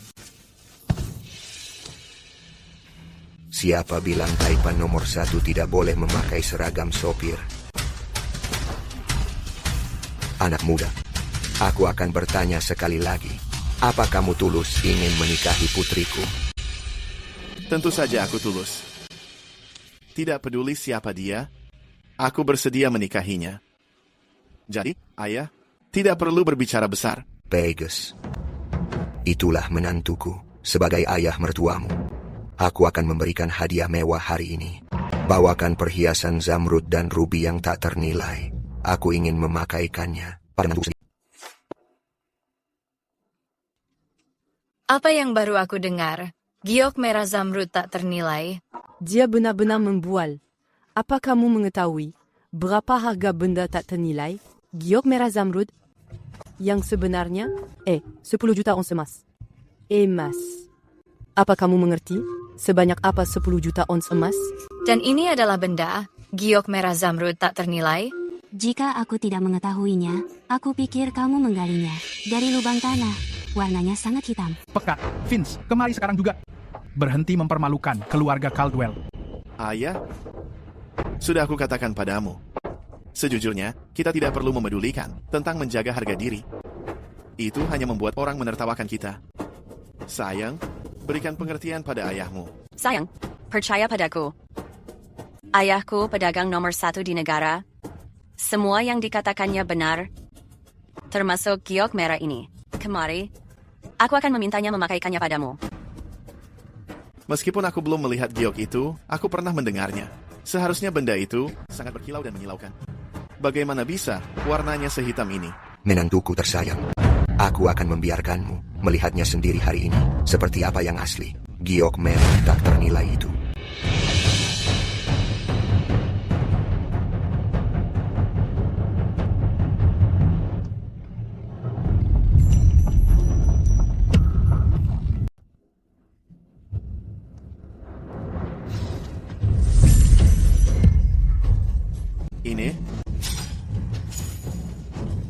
Siapa bilang taipan nomor 1 tidak boleh memakai seragam sopir? Anak muda, aku akan bertanya sekali lagi. Apa kamu tulus ingin menikahi putriku? Tentu saja aku tulus. Tidak peduli siapa dia, aku bersedia menikahinya. Jadi, ayah, tidak perlu berbicara besar. Bagus. Itulah menantuku sebagai ayah mertuamu. Aku akan memberikan hadiah mewah hari ini. Bawakan perhiasan zamrud dan rubi yang tak ternilai. Aku ingin memakaikannya pada nanti. Apa yang baru aku dengar? Giok merah zamrud tak ternilai. Dia benar-benar membual. Apa kamu mengetahui berapa harga benda tak ternilai? Giok merah zamrud yang sebenarnya 10 juta ons emas. Emas. Apa kamu mengerti? Sebanyak apa 10 juta ons emas? Dan ini adalah benda, giok merah zamrud tak ternilai? Jika aku tidak mengetahuinya, aku pikir kamu menggalinya dari lubang tanah. Warnanya sangat hitam. Peka, Vince, kemari sekarang juga. Berhenti mempermalukan keluarga Caldwell. Ayah, sudah aku katakan padamu. Sejujurnya, kita tidak perlu memedulikan tentang menjaga harga diri. Itu hanya membuat orang menertawakan kita. Sayang, berikan pengertian pada ayahmu. Sayang, percaya padaku. Ayahku pedagang nomor 1 di negara. Semua yang dikatakannya benar, termasuk giok merah ini. Kemari, aku akan memintanya memakaikannya padamu. Meskipun aku belum melihat giok itu, aku pernah mendengarnya. Seharusnya benda itu sangat berkilau dan menyilaukan. Bagaimana bisa warnanya sehitam ini? Menantuku tersayang, aku akan membiarkanmu melihatnya sendiri hari ini. Seperti apa yang asli, giok merah tak ternilai itu.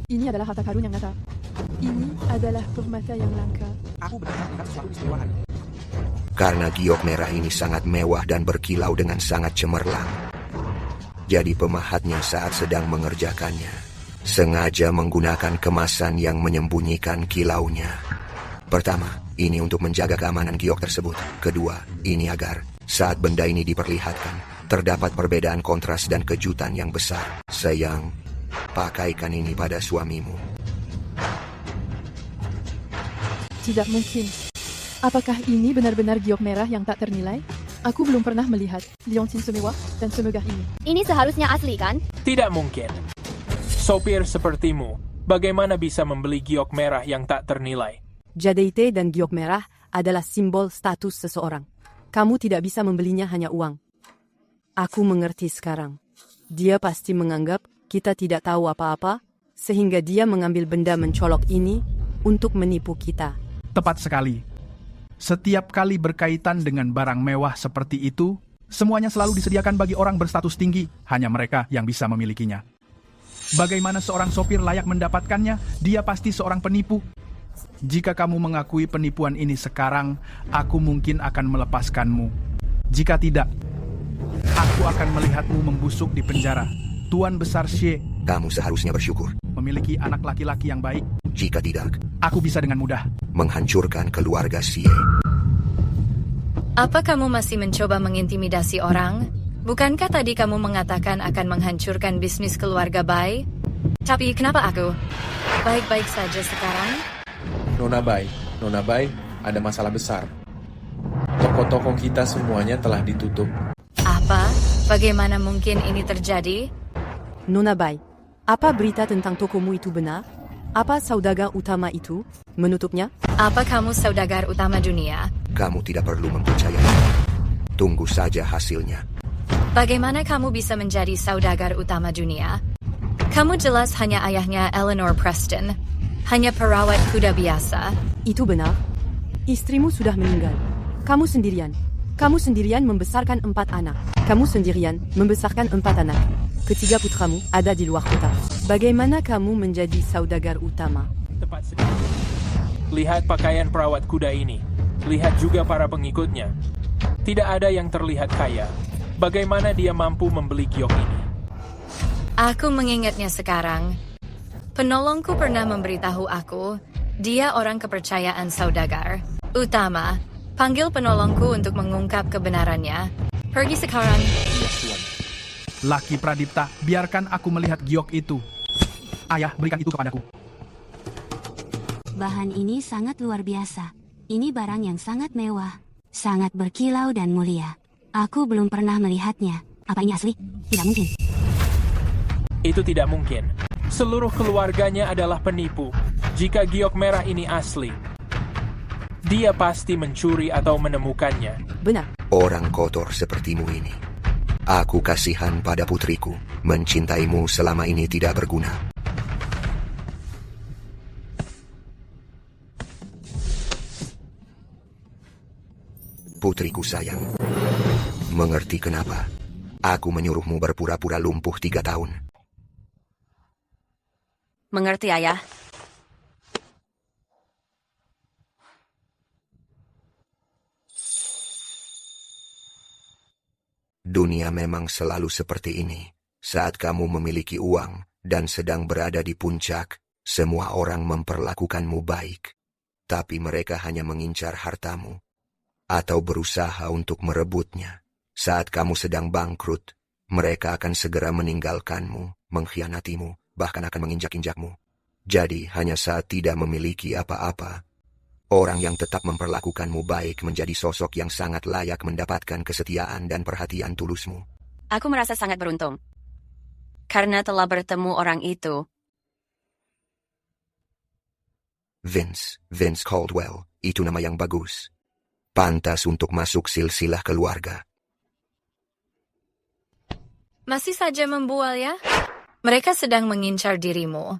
Ini adalah harta karun yang nyata. Ini adalah permata yang langka. Aku benar-benar melihat sesuatu istimewa. Karena giok merah ini sangat mewah dan berkilau dengan sangat cemerlang. Jadi pemahatnya saat sedang mengerjakannya sengaja menggunakan kemasan yang menyembunyikan kilaunya. Pertama, ini untuk menjaga keamanan giok tersebut. Kedua, ini agar saat benda ini diperlihatkan, terdapat perbedaan kontras dan kejutan yang besar. Sayang, pakaikan ini pada suamimu. Tidak mungkin. Apakah ini benar-benar giok merah yang tak ternilai? Aku belum pernah melihat liontin semewah dan semegah ini. Ini seharusnya asli, kan? Tidak mungkin. Sopir sepertimu, bagaimana bisa membeli giok merah yang tak ternilai? Jadeite dan giok merah adalah simbol status seseorang. Kamu tidak bisa membelinya hanya uang. Aku mengerti sekarang. Dia pasti menganggap kita tidak tahu apa-apa, sehingga dia mengambil benda mencolok ini untuk menipu kita. Tepat sekali. Setiap kali berkaitan dengan barang mewah seperti itu, semuanya selalu disediakan bagi orang berstatus tinggi, hanya mereka yang bisa memilikinya. Bagaimana seorang sopir layak mendapatkannya? Dia pasti seorang penipu. Jika kamu mengakui penipuan ini sekarang, aku mungkin akan melepaskanmu. Jika tidak, aku akan melihatmu membusuk di penjara. Tuan Besar Xie, kamu seharusnya bersyukur. Memiliki anak laki-laki yang baik. Jika tidak, aku bisa dengan mudah menghancurkan keluarga Xie. Apa kamu masih mencoba mengintimidasi orang? Bukankah tadi kamu mengatakan akan menghancurkan bisnis keluarga Bai? Tapi kenapa aku baik-baik saja sekarang? Nona Bai, ada masalah besar. Toko-toko kita semuanya telah ditutup. Apa? Bagaimana mungkin ini terjadi? Nona Bai, apa berita tentang tokomu itu benar? Apa saudagar utama itu? Menutupnya? Apa kamu saudagar utama dunia? Kamu tidak perlu mempercayai. Tunggu saja hasilnya. Bagaimana kamu bisa menjadi saudagar utama dunia? Kamu jelas hanya ayahnya Eleanor Preston. Hanya perawat kuda biasa. Itu benar. Istrimu sudah meninggal. Kamu sendirian membesarkan 4 anak. Kamu sendirian membesarkan 4 anak. Ketiga putramu ada di luar kota. Bagaimana kamu menjadi saudagar utama? Tepat sekali. Lihat pakaian perawat kuda ini. Lihat juga para pengikutnya. Tidak ada yang terlihat kaya. Bagaimana dia mampu membeli giok ini? Aku mengingatnya sekarang. Penolongku pernah memberitahu aku, dia orang kepercayaan saudagar utama. Panggil penolongku untuk mengungkap kebenarannya. Pergi sekarang. Laki Pradipta, biarkan aku melihat giok itu. Ayah, berikan itu kepadaku. Bahan ini sangat luar biasa. Ini barang yang sangat mewah, sangat berkilau dan mulia. Aku belum pernah melihatnya. Apa ini asli? Tidak mungkin. Itu tidak mungkin. Seluruh keluarganya adalah penipu. Jika giok merah ini asli, dia pasti mencuri atau menemukannya. Benar. Orang kotor sepertimu ini. Aku kasihan pada putriku. Mencintaimu selama ini tidak berguna. Putriku sayang. Mengerti kenapa? Aku menyuruhmu berpura-pura lumpuh 3 tahun. Mengerti, Ayah. Dunia memang selalu seperti ini. Saat kamu memiliki uang dan sedang berada di puncak, semua orang memperlakukanmu baik. Tapi mereka hanya mengincar hartamu atau berusaha untuk merebutnya. Saat kamu sedang bangkrut, mereka akan segera meninggalkanmu, mengkhianatimu, bahkan akan menginjak-injakmu. Jadi, hanya saat tidak memiliki apa-apa, orang yang tetap memperlakukanmu baik menjadi sosok yang sangat layak mendapatkan kesetiaan dan perhatian tulusmu. Aku merasa sangat beruntung. Karena telah bertemu orang itu. Vince Caldwell, itu nama yang bagus. Pantas untuk masuk silsilah keluarga. Masih saja membual ya? Mereka sedang mengincar dirimu.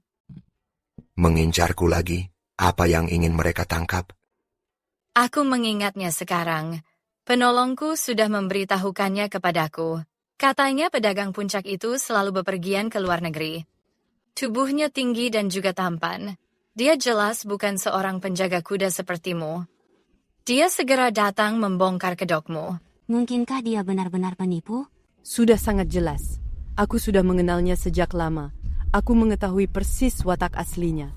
Mengincarku lagi? Apa yang ingin mereka tangkap? Aku mengingatnya sekarang. Penolongku sudah memberitahukannya kepadaku. Katanya pedagang puncak itu selalu bepergian ke luar negeri. Tubuhnya tinggi dan juga tampan. Dia jelas bukan seorang penjaga kuda sepertimu. Dia segera datang membongkar kedokmu. Mungkinkah dia benar-benar penipu? Sudah sangat jelas. Aku sudah mengenalnya sejak lama. Aku mengetahui persis watak aslinya.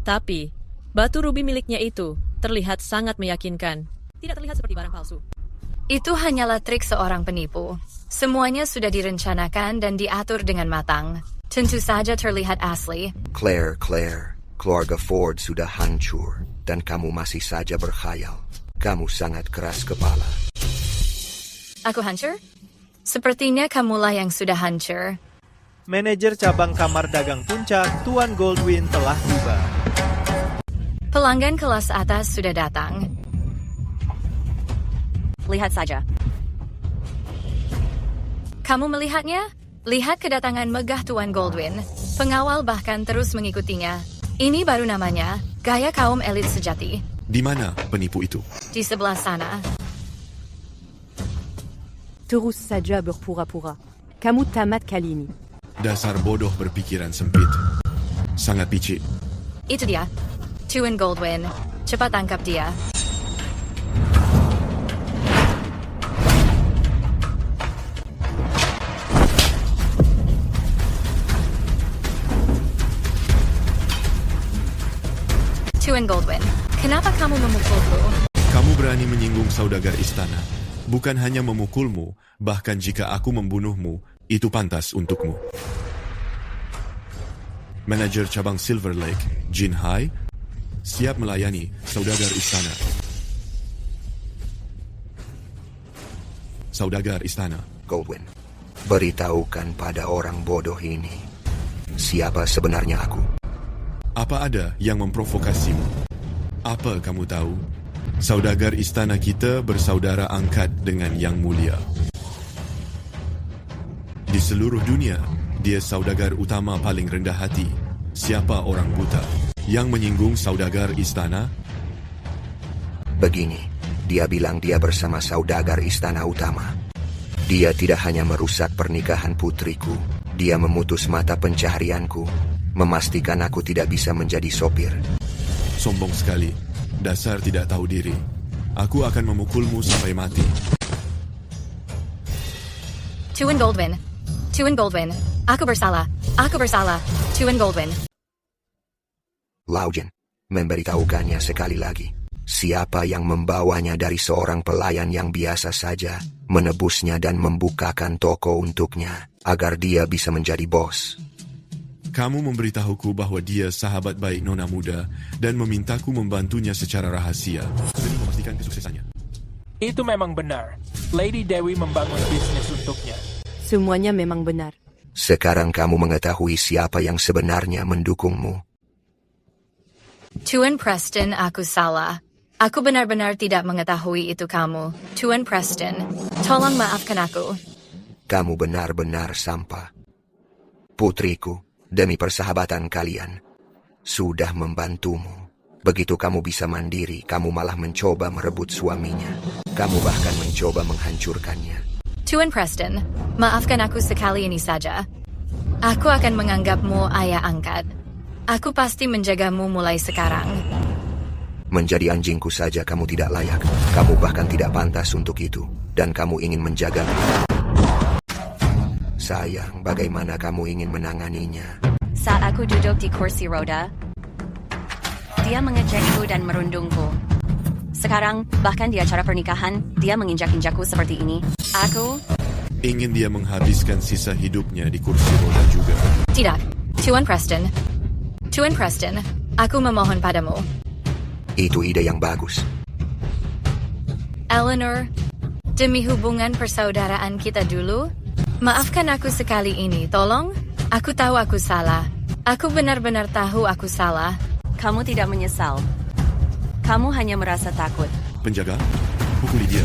Tapi, batu rubi miliknya itu terlihat sangat meyakinkan. Tidak terlihat seperti barang palsu. Itu hanyalah trik seorang penipu. Semuanya sudah direncanakan dan diatur dengan matang. Tentu saja terlihat asli. Claire, keluarga Ford sudah hancur dan kamu masih saja berkhayal. Kamu sangat keras kepala. Aku hancur? Sepertinya kamulah yang sudah hancur. Manajer cabang kamar dagang puncak, Tuan Goldwyn telah tiba. Pelanggan kelas atas sudah datang. Lihat saja. Kamu melihatnya? Lihat kedatangan megah Tuan Goldwyn. Pengawal bahkan terus mengikutinya. Ini baru namanya, gaya kaum elit sejati. Di mana penipu itu? Di sebelah sana. Terus saja berpura-pura. Kamu tamat kali ini. Dasar bodoh berpikiran sempit. Sangat picik. Itu dia. Tuan Goldwyn. Cepat tangkap dia. Tuan Goldwyn, kenapa kamu memukulku? Kamu berani menyinggung saudagar istana. Bukan hanya memukulmu, bahkan jika aku membunuhmu, itu pantas untukmu. Manajer cabang Silver Lake, Jin Hai, siap melayani saudagar istana. Saudagar istana. Goldwyn, beritahukan pada orang bodoh ini siapa sebenarnya aku. Apa ada yang memprovokasimu? Apa kamu tahu? Saudagar istana kita bersaudara angkat dengan Yang Mulia. Di seluruh dunia, dia saudagar utama paling rendah hati. Siapa orang buta yang menyinggung saudagar istana? Begini, dia bilang dia bersama saudagar istana utama. Dia tidak hanya merusak pernikahan putriku, dia memutus mata pencaharianku, memastikan aku tidak bisa menjadi sopir. Sombong sekali, dasar tidak tahu diri. Aku akan memukulmu sampai mati. Tuan Goldwyn. Tuan Goldwyn. Aku bersalah. Aku bersalah. Tuan Goldwyn. Laujen, memberitahukannya sekali lagi. Siapa yang membawanya dari seorang pelayan yang biasa saja, menebusnya dan membukakan toko untuknya, agar dia bisa menjadi bos. Kamu memberitahuku bahwa dia sahabat baik Nona Muda dan memintaku membantunya secara rahasia demi memastikan kesuksesannya. Itu memang benar. Lady Dewi membangun bisnis untuknya. Semuanya memang benar. Sekarang kamu mengetahui siapa yang sebenarnya mendukungmu. Tuan Preston, aku salah. Aku benar-benar tidak mengetahui itu kamu. Tuan Preston, tolong maafkan aku. Kamu benar-benar sampah. Putriku, demi persahabatan kalian, sudah membantumu. Begitu kamu bisa mandiri, kamu malah mencoba merebut suaminya. Kamu bahkan mencoba menghancurkannya. Tuan Preston, maafkan aku sekali ini saja. Aku akan menganggapmu ayah angkat. Aku pasti menjagamu mulai sekarang. Menjadi anjingku saja kamu tidak layak. Kamu bahkan tidak pantas untuk itu. Dan kamu ingin menjagaku. Sayang, bagaimana kamu ingin menanganinya? Saat aku duduk di kursi roda, dia mengejekku dan merundungku. Sekarang, bahkan di acara pernikahan, dia menginjak-injakku seperti ini. Aku ingin dia menghabiskan sisa hidupnya di kursi roda juga. Tidak, Tuan Preston. Tuan Preston, aku memohon padamu. Itu ide yang bagus. Eleanor, demi hubungan persaudaraan kita dulu, maafkan aku sekali ini, tolong. Aku tahu aku salah. Aku benar-benar tahu aku salah. Kamu tidak menyesal. Kamu hanya merasa takut. Penjaga, pukuli dia.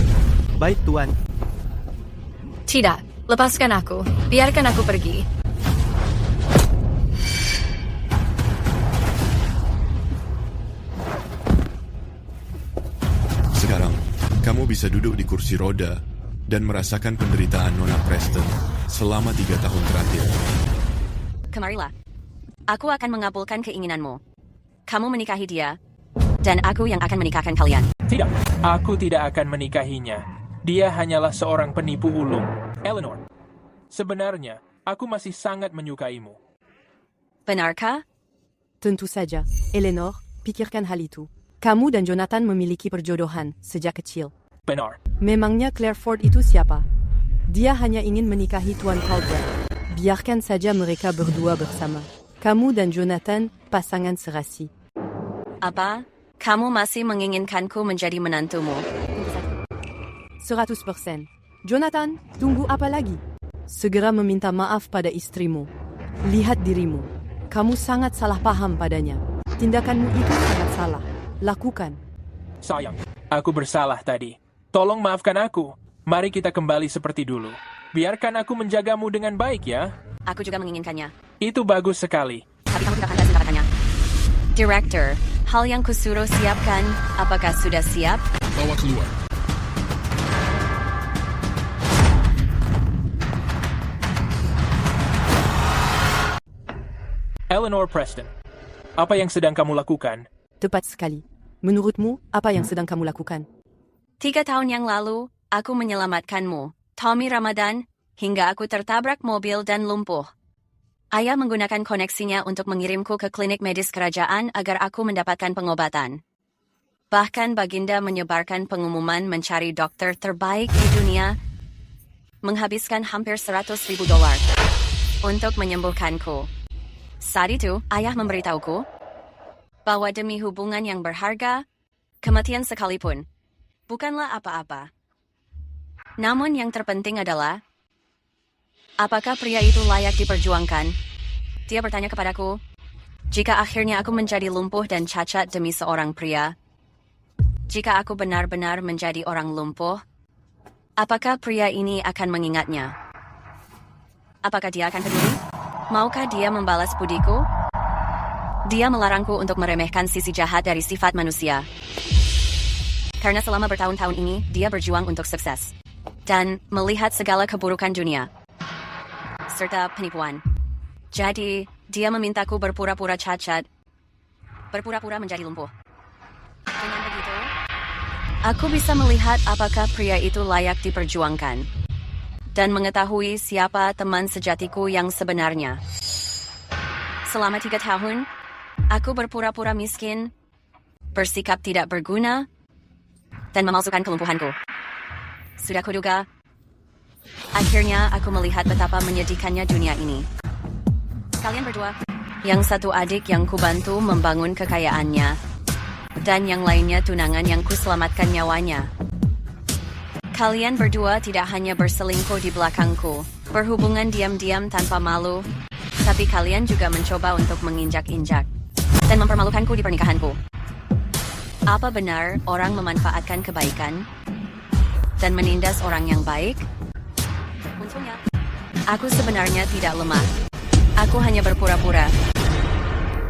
Baik, Tuan. Tidak, lepaskan aku. Biarkan aku pergi. Sekarang, kamu bisa duduk di kursi roda dan merasakan penderitaan Nona Preston selama 3 tahun terakhir. Kemarilah. Aku akan mengabulkan keinginanmu. Kamu menikahi dia, dan aku yang akan menikahkan kalian. Tidak, aku tidak akan menikahinya. Dia hanyalah seorang penipu ulung. Eleanor, sebenarnya, aku masih sangat menyukaimu. Benarkah? Tentu saja, Eleanor, pikirkan hal itu. Kamu dan Jonathan memiliki perjodohan sejak kecil. Benar. Memangnya Claire Ford itu siapa? Dia hanya ingin menikahi Tuan Caldwell. Biarkan saja mereka berdua bersama. Kamu dan Jonathan, pasangan serasi. Apa? Kamu masih menginginkanku menjadi menantumu? 100%. Jonathan, tunggu apa lagi? Segera meminta maaf pada istrimu. Lihat dirimu. Kamu sangat salah paham padanya. Tindakanmu itu sangat salah. Lakukan. Sayang, aku bersalah tadi. Tolong maafkan aku. Mari kita kembali seperti dulu. Biarkan aku menjagamu dengan baik ya. Aku juga menginginkannya. Itu bagus sekali. Tapi kamu tidak pantas mendapatkannya. Director, hal yang kusuruh siapkan, apakah sudah siap? Bawa keluar. Eleanor Preston, apa yang sedang kamu lakukan? Tepat sekali. Menurutmu, apa yang sedang kamu lakukan? 3 tahun yang lalu, aku menyelamatkanmu, Tommy Ramadan, hingga aku tertabrak mobil dan lumpuh. Ayah menggunakan koneksinya untuk mengirimku ke klinik medis kerajaan agar aku mendapatkan pengobatan. Bahkan Baginda menyebarkan pengumuman mencari dokter terbaik di dunia, menghabiskan hampir $100,000 untuk menyembuhkanku. Saat itu, ayah memberitahuku bahwa demi hubungan yang berharga, kematian sekalipun bukanlah apa-apa. Namun yang terpenting adalah, apakah pria itu layak diperjuangkan? Dia bertanya kepadaku. Jika akhirnya aku menjadi lumpuh dan cacat demi seorang pria, jika aku benar-benar menjadi orang lumpuh, apakah pria ini akan mengingatnya? Apakah dia akan peduli? Maukah dia membalas budiku? Dia melarangku untuk meremehkan sisi jahat dari sifat manusia. Karena selama bertahun-tahun ini, dia berjuang untuk sukses. Dan melihat segala keburukan dunia. Serta penipuan. Jadi, dia memintaku berpura-pura cacat. Berpura-pura menjadi lumpuh. Dengan begitu, aku bisa melihat apakah pria itu layak diperjuangkan. Dan mengetahui siapa teman sejatiku yang sebenarnya. Selama 3 tahun, aku berpura-pura miskin, bersikap tidak berguna, dan memalsukan kelumpuhanku. Sudah kuduga. Akhirnya aku melihat betapa menyedihkannya dunia ini. Kalian berdua, yang satu adik yang kubantu membangun kekayaannya, dan yang lainnya tunangan yang kuselamatkan nyawanya. Kalian berdua tidak hanya berselingkuh di belakangku, berhubungan diam-diam tanpa malu, tapi kalian juga mencoba untuk menginjak-injak dan mempermalukanku di pernikahanku. Apa benar orang memanfaatkan kebaikan dan menindas orang yang baik? Untungnya, aku sebenarnya tidak lemah. Aku hanya berpura-pura.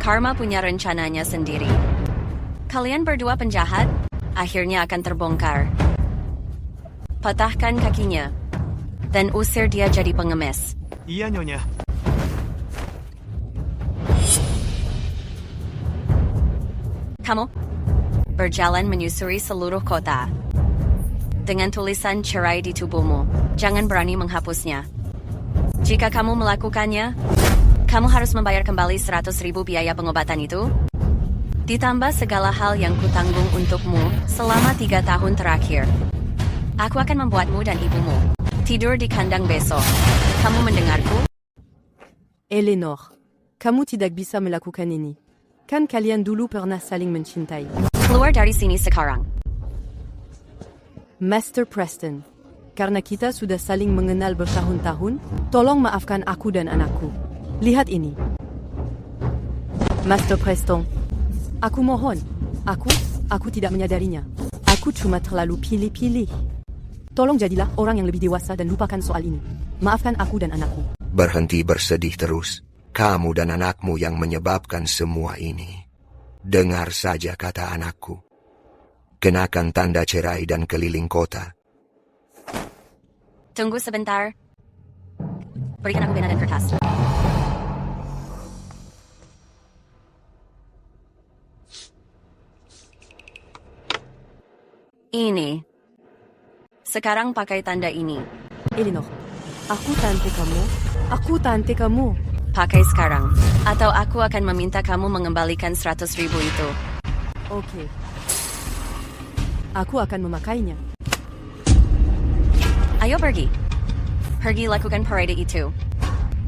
Karma punya rencananya sendiri. Kalian berdua penjahat, akhirnya akan terbongkar. Patahkan kakinya, dan usir dia jadi pengemis. Iya, Nyonya. Kamu berjalan menyusuri seluruh kota. Dengan tulisan cerai di tubuhmu, jangan berani menghapusnya. Jika kamu melakukannya, kamu harus membayar kembali 100.000 biaya pengobatan itu. Ditambah segala hal yang kutanggung untukmu selama 3 tahun terakhir. Aku akan membuatmu dan ibumu tidur di kandang besok. Kamu mendengarku? Eleanor, kamu tidak bisa melakukan ini. Kan kalian dulu pernah saling mencintai. Keluar dari sini sekarang. Master Preston, karena kita sudah saling mengenal bertahun-tahun, tolong maafkan aku dan anakku. Lihat ini. Master Preston, aku mohon. Aku tidak menyadarinya. Aku cuma terlalu pilih-pilih. Tolong jadilah orang yang lebih dewasa dan lupakan soal ini. Maafkan aku dan anakku. Berhenti bersedih terus. Kamu dan anakmu yang menyebabkan semua ini. Dengar saja kata anakku. Kenakan tanda cerai dan keliling kota. Tunggu sebentar. Berikan aku pena dan kertas. Ini. Sekarang pakai tanda ini. Eleanor, aku tante kamu. Aku tante kamu. Pakai sekarang. Atau aku akan meminta kamu mengembalikan 100.000 itu. Oke. Aku akan memakainya. Ayo pergi. Pergi lakukan parade itu.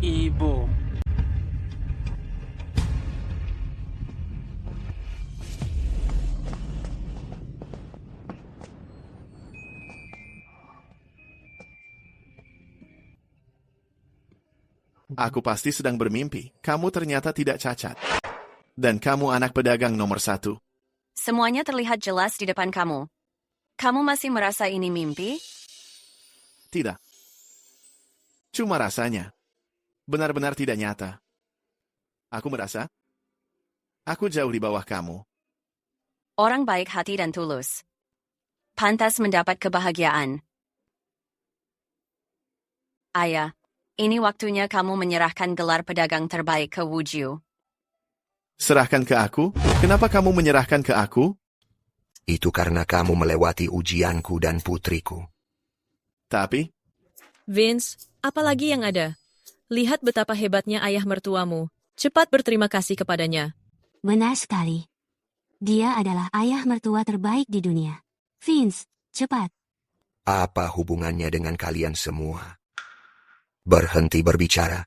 Ibu. Aku pasti sedang bermimpi. Kamu ternyata tidak cacat. Dan kamu anak pedagang nomor 1. Semuanya terlihat jelas di depan kamu. Kamu masih merasa ini mimpi? Tidak. Cuma rasanya. Benar-benar tidak nyata. Aku merasa, aku jauh di bawah kamu. Orang baik hati dan tulus. Pantas mendapat kebahagiaan. Ayah, ini waktunya kamu menyerahkan gelar pedagang terbaik ke Wuju. Serahkan ke aku? Kenapa kamu menyerahkan ke aku? Itu karena kamu melewati ujianku dan putriku. Tapi? Vince, apalagi yang ada? Lihat betapa hebatnya ayah mertuamu. Cepat berterima kasih kepadanya. Benar sekali. Dia adalah ayah mertua terbaik di dunia. Vince, cepat. Apa hubungannya dengan kalian semua? Berhenti berbicara.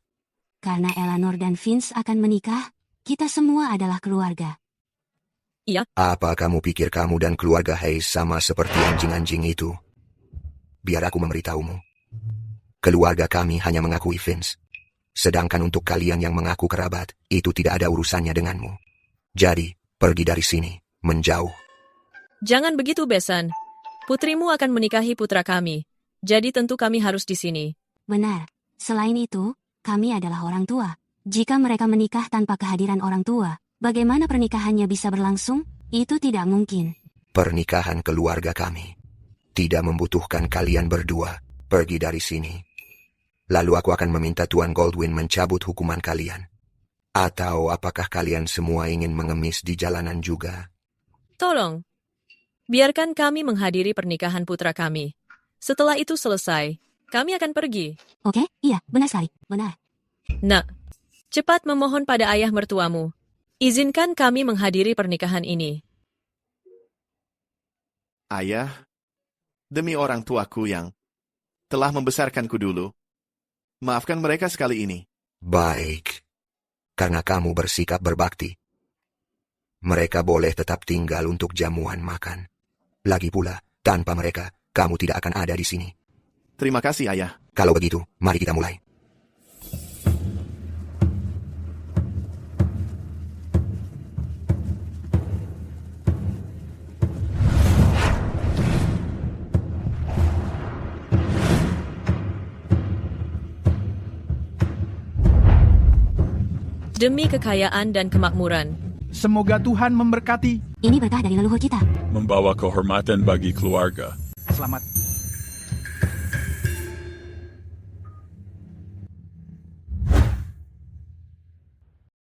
Karena Eleanor dan Vince akan menikah, kita semua adalah keluarga. Iya. Apa kamu pikir kamu dan keluarga Hayes sama seperti anjing-anjing itu? Biar aku memberitahumu. Keluarga kami hanya mengakui Vince. Sedangkan untuk kalian yang mengaku kerabat, itu tidak ada urusannya denganmu. Jadi, pergi dari sini, menjauh. Jangan begitu, Besan. Putrimu akan menikahi putra kami. Jadi tentu kami harus di sini. Benar. Selain itu, kami adalah orang tua. Jika mereka menikah tanpa kehadiran orang tua, bagaimana pernikahannya bisa berlangsung? Itu tidak mungkin. Pernikahan keluarga kami tidak membutuhkan kalian berdua. Pergi dari sini. Lalu aku akan meminta Tuan Goldwyn mencabut hukuman kalian. Atau apakah kalian semua ingin mengemis di jalanan juga? Tolong, biarkan kami menghadiri pernikahan putra kami. Setelah itu selesai, kami akan pergi. Oke, iya, benar sekali, benar. Nak, cepat memohon pada ayah mertuamu. Izinkan kami menghadiri pernikahan ini. Ayah, demi orang tuaku yang telah membesarkanku dulu, maafkan mereka sekali ini. Baik, karena kamu bersikap berbakti. Mereka boleh tetap tinggal untuk jamuan makan. Lagi pula, tanpa mereka, kamu tidak akan ada di sini. Terima kasih, Ayah. Kalau begitu, mari kita mulai. Demi kekayaan dan kemakmuran. Semoga Tuhan memberkati. Ini berkah dari leluhur kita. Membawa kehormatan bagi keluarga. Selamat